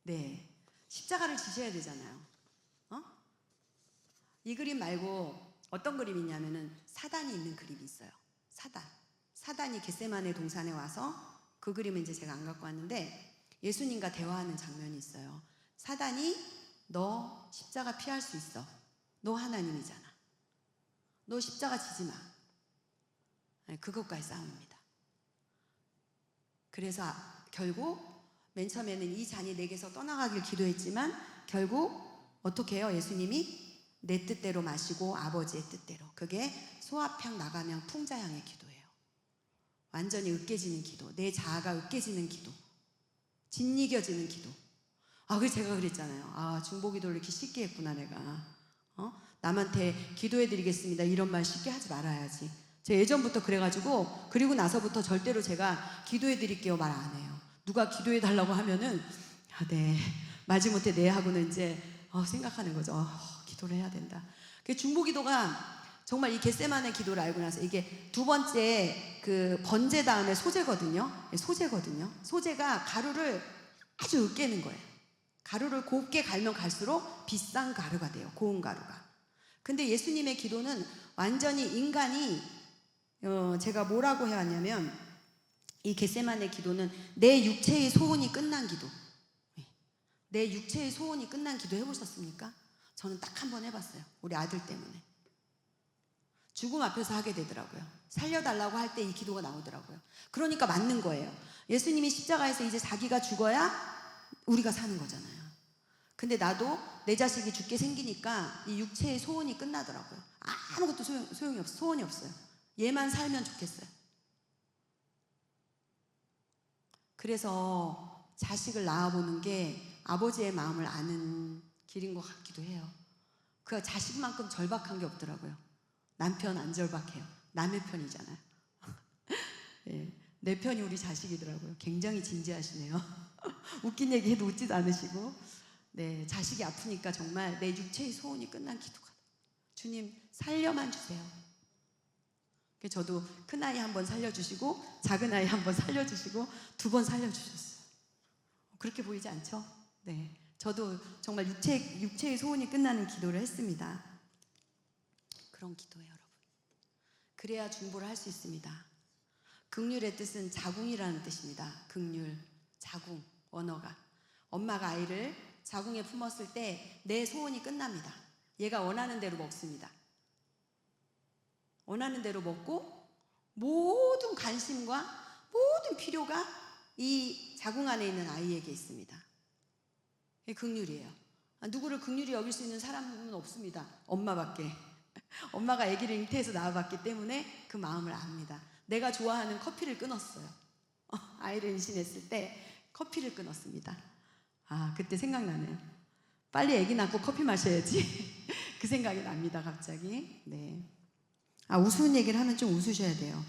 네, 십자가를 지셔야 되잖아요. 이 그림 말고 어떤 그림이 있냐면은 사단이 있는 그림이 있어요. 사단이 겟세마네 동산에 와서, 그 그림은 이제 제가 안 갖고 왔는데, 예수님과 대화하는 장면이 있어요. 사단이 너 십자가 피할 수 있어. 너 하나님이잖아. 너 십자가 지지 마. 그것과의 싸움입니다. 그래서 결국 맨 처음에는 이 잔이 내게서 떠나가길 기도했지만, 결국 어떻게 해요? 예수님이 내 뜻대로 마시고 아버지의 뜻대로. 그게 소합향, 나감향, 풍자향의 기도예요. 완전히 으깨지는 기도, 내 자아가 으깨지는 기도, 짓이겨지는 기도. 그래서 제가 그랬잖아요. 중보 기도를 이렇게 쉽게 했구나 내가. 남한테 기도해드리겠습니다 이런 말 쉽게 하지 말아야지. 제가 예전부터 그래가지고, 그리고 나서부터 절대로 제가 기도해드릴게요 말 안 해요. 누가 기도해달라고 하면은 네, 마지못해 네 하고는 이제 생각하는 거죠. 기도를 해야 된다. 중보 기도가 정말 이 겟세마네 기도를 알고 나서, 이게 두 번째 그 번제 다음에 소제거든요. 소제가 가루를 아주 으깨는 거예요. 가루를 곱게 갈면 갈수록 비싼 가루가 돼요. 고운 가루가. 근데 예수님의 기도는 완전히 인간이, 제가 뭐라고 해왔냐면, 이 겟세마네 기도는 내 육체의 소원이 끝난 기도. 내 육체의 소원이 끝난 기도 해보셨습니까? 저는 딱 한 번 해봤어요. 우리 아들 때문에. 죽음 앞에서 하게 되더라고요. 살려달라고 할 때 이 기도가 나오더라고요. 그러니까 맞는 거예요. 예수님이 십자가에서 이제 자기가 죽어야 우리가 사는 거잖아요. 근데 나도 내 자식이 죽게 생기니까 이 육체의 소원이 끝나더라고요. 아무것도 소용이 없어요. 소원이 없어요. 얘만 살면 좋겠어요. 그래서 자식을 낳아보는 게 아버지의 마음을 아는 길인 것 같기도 해요. 그 자식만큼 절박한 게 없더라고요. 남편 안 절박해요. 남의 편이잖아요. 네, 내 편이 우리 자식이더라고요. 굉장히 진지하시네요. 웃긴 얘기 해도 웃지도 않으시고. 네, 자식이 아프니까 정말 내 육체의 소원이 끝난 기도가, 주님 살려만 주세요. 저도 큰아이 한 번 살려주시고 작은아이 한 번 살려주시고 2번 살려주셨어요. 그렇게 보이지 않죠? 네, 저도 정말 육체의 소원이 끝나는 기도를 했습니다. 그런 기도예요, 여러분. 그래야 중보를 할 수 있습니다. 긍휼의 뜻은 자궁이라는 뜻입니다. 긍휼, 자궁, 원어가. 엄마가 아이를 자궁에 품었을 때 내 소원이 끝납니다. 얘가 원하는 대로 먹습니다. 원하는 대로 먹고 모든 관심과 모든 필요가 이 자궁 안에 있는 아이에게 있습니다. 이게 긍휼이에요. 누구를 긍휼히 여길 수 있는 사람은 없습니다. 엄마밖에. 엄마가 아기를 잉태해서 낳아봤기 때문에 그 마음을 압니다. 내가 좋아하는 커피를 끊었어요. 아이를 임신했을 때 커피를 끊었습니다. 그때 생각나네요. 빨리 아기 낳고 커피 마셔야지. 그 생각이 납니다, 갑자기. 네. 우스운 얘기를 하면 좀 웃으셔야 돼요.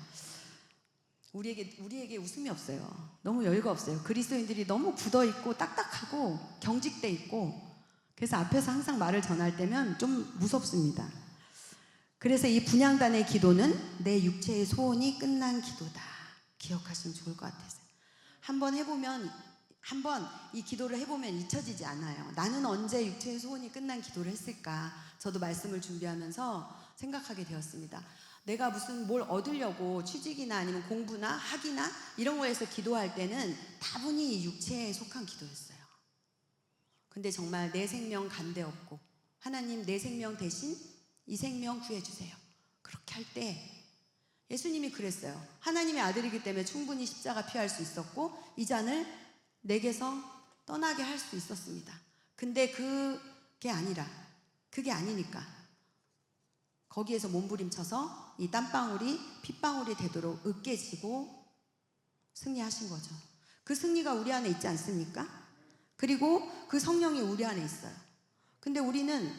우리에게 웃음이 없어요. 너무 여유가 없어요. 그리스도인들이 너무 굳어있고 딱딱하고 경직돼 있고, 그래서 앞에서 항상 말을 전할 때면 좀 무섭습니다. 그래서 이 분향단의 기도는 내 육체의 소원이 끝난 기도다. 기억하시면 좋을 것 같아요. 한번 해보면, 한번 이 기도를 해보면 잊혀지지 않아요. 나는 언제 육체의 소원이 끝난 기도를 했을까? 저도 말씀을 준비하면서 생각하게 되었습니다. 내가 무슨 뭘 얻으려고 취직이나 아니면 공부나 학이나 이런 거에서 기도할 때는 다분히 이 육체에 속한 기도였어요. 근데 정말 내 생명 간대 없고 하나님 내 생명 대신 이 생명 구해주세요. 그렇게 할 때 예수님이 그랬어요. 하나님의 아들이기 때문에 충분히 십자가 피할 수 있었고 이 잔을 내게서 떠나게 할 수 있었습니다. 근데 그게 아니니까 거기에서 몸부림쳐서 이 땀방울이 핏방울이 되도록 으깨지고 승리하신 거죠. 그 승리가 우리 안에 있지 않습니까? 그리고 그 성령이 우리 안에 있어요. 근데 우리는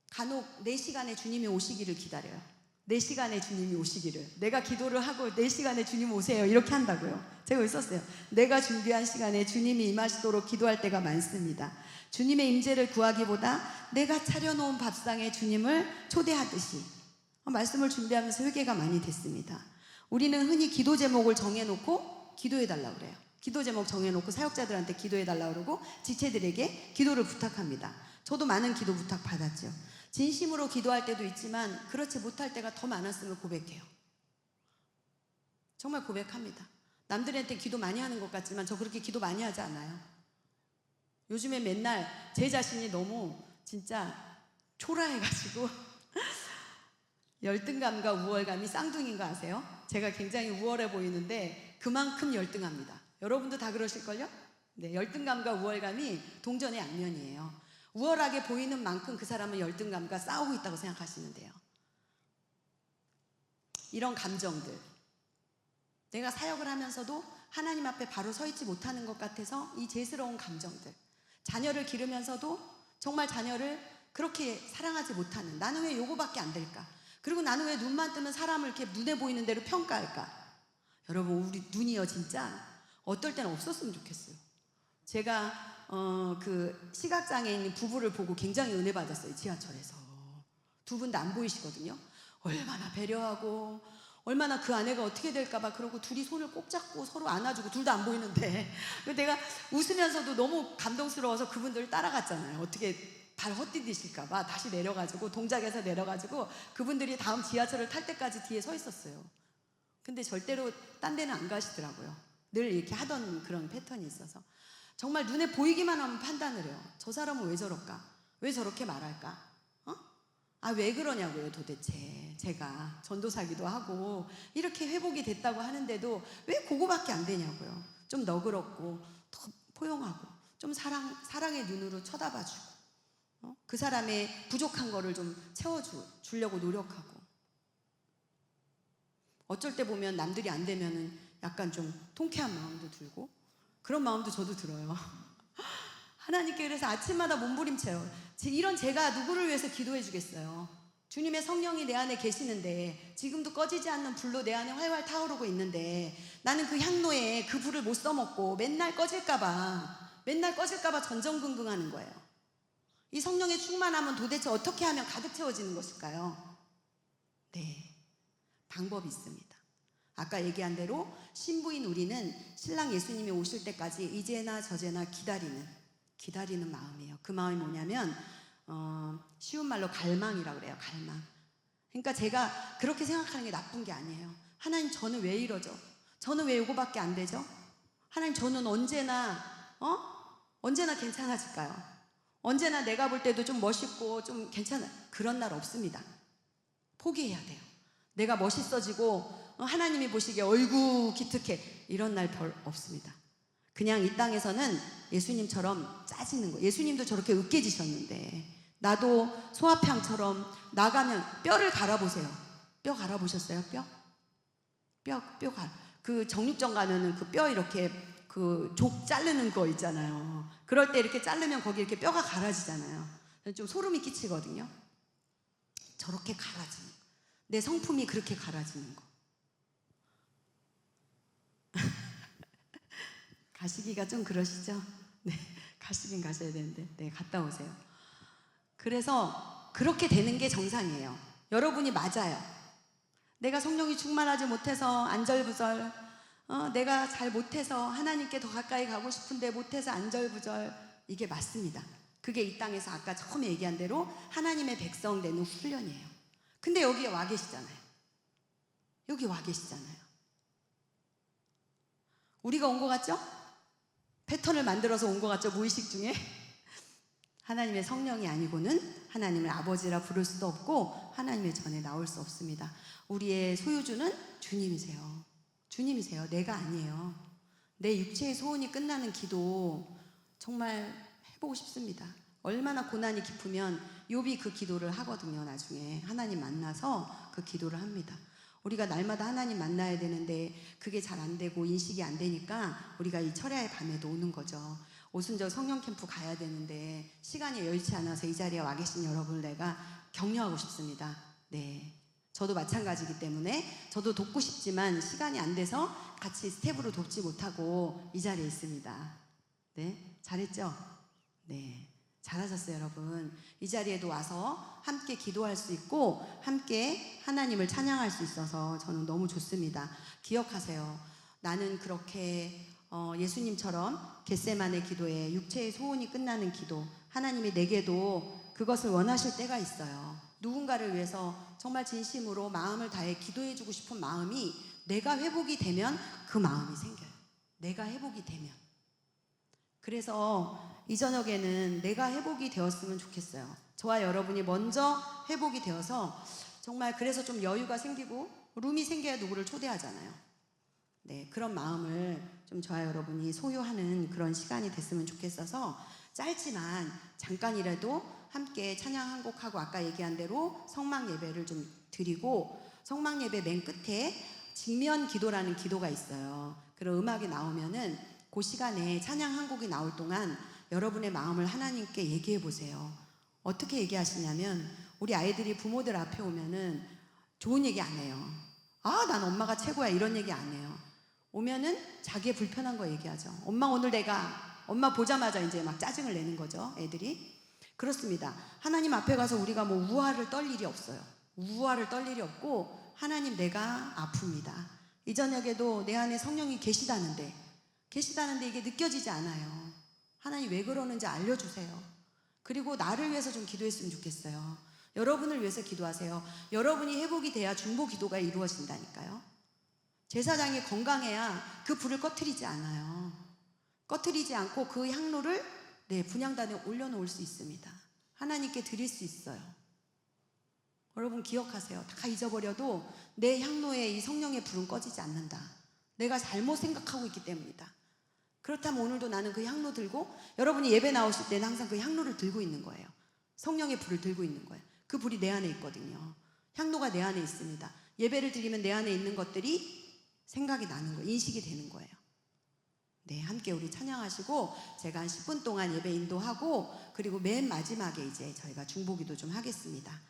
간혹 4시간에 주님이 오시기를 기다려요. 4시간에 주님이 오시기를. 내가 기도를 하고 4시간에 주님 오세요 이렇게 한다고요. 제가 있었어요. 내가 준비한 시간에 주님이 임하시도록 기도할 때가 많습니다. 주님의 임재를 구하기보다 내가 차려놓은 밥상에 주님을 초대하듯이 말씀을 준비하면서 회개가 많이 됐습니다. 우리는 흔히 기도 제목을 정해놓고 기도해달라고 그래요. 기도 제목 정해놓고 사역자들한테 기도해달라고 그러고 지체들에게 기도를 부탁합니다. 저도 많은 기도 부탁 받았죠. 진심으로 기도할 때도 있지만 그렇지 못할 때가 더 많았음을 고백해요. 정말 고백합니다. 남들한테 기도 많이 하는 것 같지만 저 그렇게 기도 많이 하지 않아요. 요즘에 맨날 제 자신이 너무 진짜 초라해가지고 열등감과 우월감이 쌍둥이인 거 아세요? 제가 굉장히 우월해 보이는데 그만큼 열등합니다. 여러분도 다 그러실걸요? 네, 열등감과 우월감이 동전의 양면이에요. 우월하게 보이는 만큼 그 사람은 열등감과 싸우고 있다고 생각하시면 돼요. 이런 감정들, 내가 사역을 하면서도 하나님 앞에 바로 서 있지 못하는 것 같아서 이 죄스러운 감정들, 자녀를 기르면서도 정말 자녀를 그렇게 사랑하지 못하는, 나는 왜 요거밖에 안 될까? 그리고 나는 왜 눈만 뜨면 사람을 이렇게 눈에 보이는 대로 평가할까? 여러분, 우리 눈이요 진짜 어떨 때는 없었으면 좋겠어요. 제가 그 시각장애인 부부를 보고 굉장히 은혜 받았어요. 지하철에서 두 분 다 안 보이시거든요. 얼마나 배려하고 얼마나 그 아내가 어떻게 될까봐 그러고 둘이 손을 꼭 잡고 서로 안아주고 둘 다 안 보이는데 내가 웃으면서도 너무 감동스러워서 그분들을 따라갔잖아요. 어떻게 발 헛디디실까봐 다시 내려가지고 동작에서 내려가지고 그분들이 다음 지하철을 탈 때까지 뒤에 서 있었어요. 근데 절대로 딴 데는 안 가시더라고요. 늘 이렇게 하던 그런 패턴이 있어서 정말 눈에 보이기만 하면 판단을 해요. 저 사람은 왜 저럴까? 왜 저렇게 말할까? 왜 그러냐고요 도대체. 제가 전도사기도 하고 이렇게 회복이 됐다고 하는데도 왜 그거밖에 안 되냐고요. 좀 너그럽고 더 포용하고 좀 사랑의 눈으로 쳐다봐주고 그 사람의 부족한 거를 좀 채워주려고 노력하고 어쩔 때 보면 남들이 안 되면은 약간 좀 통쾌한 마음도 들고 그런 마음도 저도 들어요. 하나님께 그래서 아침마다 몸부림쳐요. 이런 제가 누구를 위해서 기도해 주겠어요. 주님의 성령이 내 안에 계시는데 지금도 꺼지지 않는 불로 내 안에 활활 타오르고 있는데 나는 그 향로에 그 불을 못 써먹고 맨날 꺼질까봐 전전긍긍하는 거예요. 이 성령의 충만함은 도대체 어떻게 하면 가득 채워지는 것일까요? 네, 방법이 있습니다. 아까 얘기한 대로 신부인 우리는 신랑 예수님이 오실 때까지 이제나 저제나 기다리는 마음이에요. 그 마음이 뭐냐면 쉬운 말로 갈망이라고 그래요. 갈망. 그러니까 제가 그렇게 생각하는 게 나쁜 게 아니에요. 하나님 저는 왜 이러죠? 저는 왜 이거밖에 안 되죠? 하나님 저는 언제나 괜찮아질까요? 언제나 내가 볼 때도 좀 멋있고 좀 괜찮아. 그런 날 없습니다. 포기해야 돼요. 내가 멋있어지고 하나님이 보시기에 어이구 기특해 이런 날 별 없습니다. 그냥 이 땅에서는 예수님처럼 짜지는 거예요. 예수님도 저렇게 으깨지셨는데 나도 소화병처럼 나가면 뼈를 갈아보세요. 뼈 갈아보셨어요? 그 정육점 가면은 그 뼈 이렇게 그 족 자르는 거 있잖아요. 그럴 때 이렇게 자르면 거기 이렇게 뼈가 갈아지잖아요. 좀 소름이 끼치거든요. 저렇게 갈아지는 거. 내 성품이 그렇게 갈아지는 거. 가시기가 좀 그러시죠? 네, 가시긴 가셔야 되는데 네, 갔다 오세요. 그래서 그렇게 되는 게 정상이에요. 여러분이 맞아요. 내가 성령이 충만하지 못해서 안절부절 내가 잘 못해서 하나님께 더 가까이 가고 싶은데 못해서 안절부절, 이게 맞습니다. 그게 이 땅에서 아까 처음에 얘기한 대로 하나님의 백성 되는 훈련이에요. 근데 여기에 와 계시잖아요. 여기 와 계시잖아요. 우리가 온 것 같죠? 패턴을 만들어서 온 것 같죠? 무의식 중에. 하나님의 성령이 아니고는 하나님을 아버지라 부를 수도 없고 하나님의 전에 나올 수 없습니다. 우리의 소유주는 주님이세요. 주님이세요. 내가 아니에요. 내 육체의 소원이 끝나는 기도 정말 해보고 싶습니다. 얼마나 고난이 깊으면 욥이 그 기도를 하거든요. 나중에 하나님 만나서 그 기도를 합니다. 우리가 날마다 하나님 만나야 되는데 그게 잘 안 되고 인식이 안 되니까 우리가 이 철야의 밤에도 오는 거죠. 오순절 성령 캠프 가야 되는데 시간이 여의치 않아서 이 자리에 와 계신 여러분을 내가 격려하고 싶습니다. 네, 저도 마찬가지이기 때문에 저도 돕고 싶지만 시간이 안 돼서 같이 스텝으로 돕지 못하고 이 자리에 있습니다. 네, 잘했죠? 네, 잘하셨어요. 여러분, 이 자리에도 와서 함께 기도할 수 있고 함께 하나님을 찬양할 수 있어서 저는 너무 좋습니다. 기억하세요. 나는 그렇게 예수님처럼 겟세마네 기도에 육체의 소원이 끝나는 기도, 하나님이 내게도 그것을 원하실 때가 있어요. 누군가를 위해서 정말 진심으로 마음을 다해 기도해주고 싶은 마음이 내가 회복이 되면 그 마음이 생겨요. 내가 회복이 되면. 그래서 이 저녁에는 내가 회복이 되었으면 좋겠어요. 저와 여러분이 먼저 회복이 되어서 정말, 그래서 좀 여유가 생기고 룸이 생겨야 누구를 초대하잖아요. 네, 그런 마음을 좀 저와 여러분이 소유하는 그런 시간이 됐으면 좋겠어서 짧지만 잠깐이라도 함께 찬양 한 곡하고 아까 얘기한 대로 성막 예배를 좀 드리고, 성막 예배 맨 끝에 직면 기도라는 기도가 있어요. 그런 음악이 나오면은 그 시간에 찬양 한 곡이 나올 동안 여러분의 마음을 하나님께 얘기해 보세요. 어떻게 얘기하시냐면, 우리 아이들이 부모들 앞에 오면은 좋은 얘기 안 해요. 난 엄마가 최고야, 이런 얘기 안 해요. 오면은 자기의 불편한 거 얘기하죠. 엄마 보자마자 이제 막 짜증을 내는 거죠, 애들이. 그렇습니다. 하나님 앞에 가서 우리가 뭐 우화를 떨 일이 없어요. 우화를 떨 일이 없고, 하나님 내가 아픕니다. 이 저녁에도 내 안에 성령이 계시다는데 이게 느껴지지 않아요. 하나님 왜 그러는지 알려주세요. 그리고 나를 위해서 좀 기도했으면 좋겠어요. 여러분을 위해서 기도하세요. 여러분이 회복이 돼야 중보 기도가 이루어진다니까요. 제사장이 건강해야 그 불을 꺼트리지 않아요. 꺼트리지 않고 그 향로를 분향단에 올려놓을 수 있습니다. 하나님께 드릴 수 있어요. 여러분 기억하세요. 다 잊어버려도 내 향로에 이 성령의 불은 꺼지지 않는다. 내가 잘못 생각하고 있기 때문이다. 그렇다면 오늘도 나는 그 향로 들고, 여러분이 예배 나오실 때는 항상 그 향로를 들고 있는 거예요. 성령의 불을 들고 있는 거예요. 그 불이 내 안에 있거든요. 향로가 내 안에 있습니다. 예배를 드리면 내 안에 있는 것들이 생각이 나는 거예요. 인식이 되는 거예요. 네, 함께 우리 찬양하시고 제가 한 10분 동안 예배 인도하고, 그리고 맨 마지막에 이제 저희가 중보기도 좀 하겠습니다.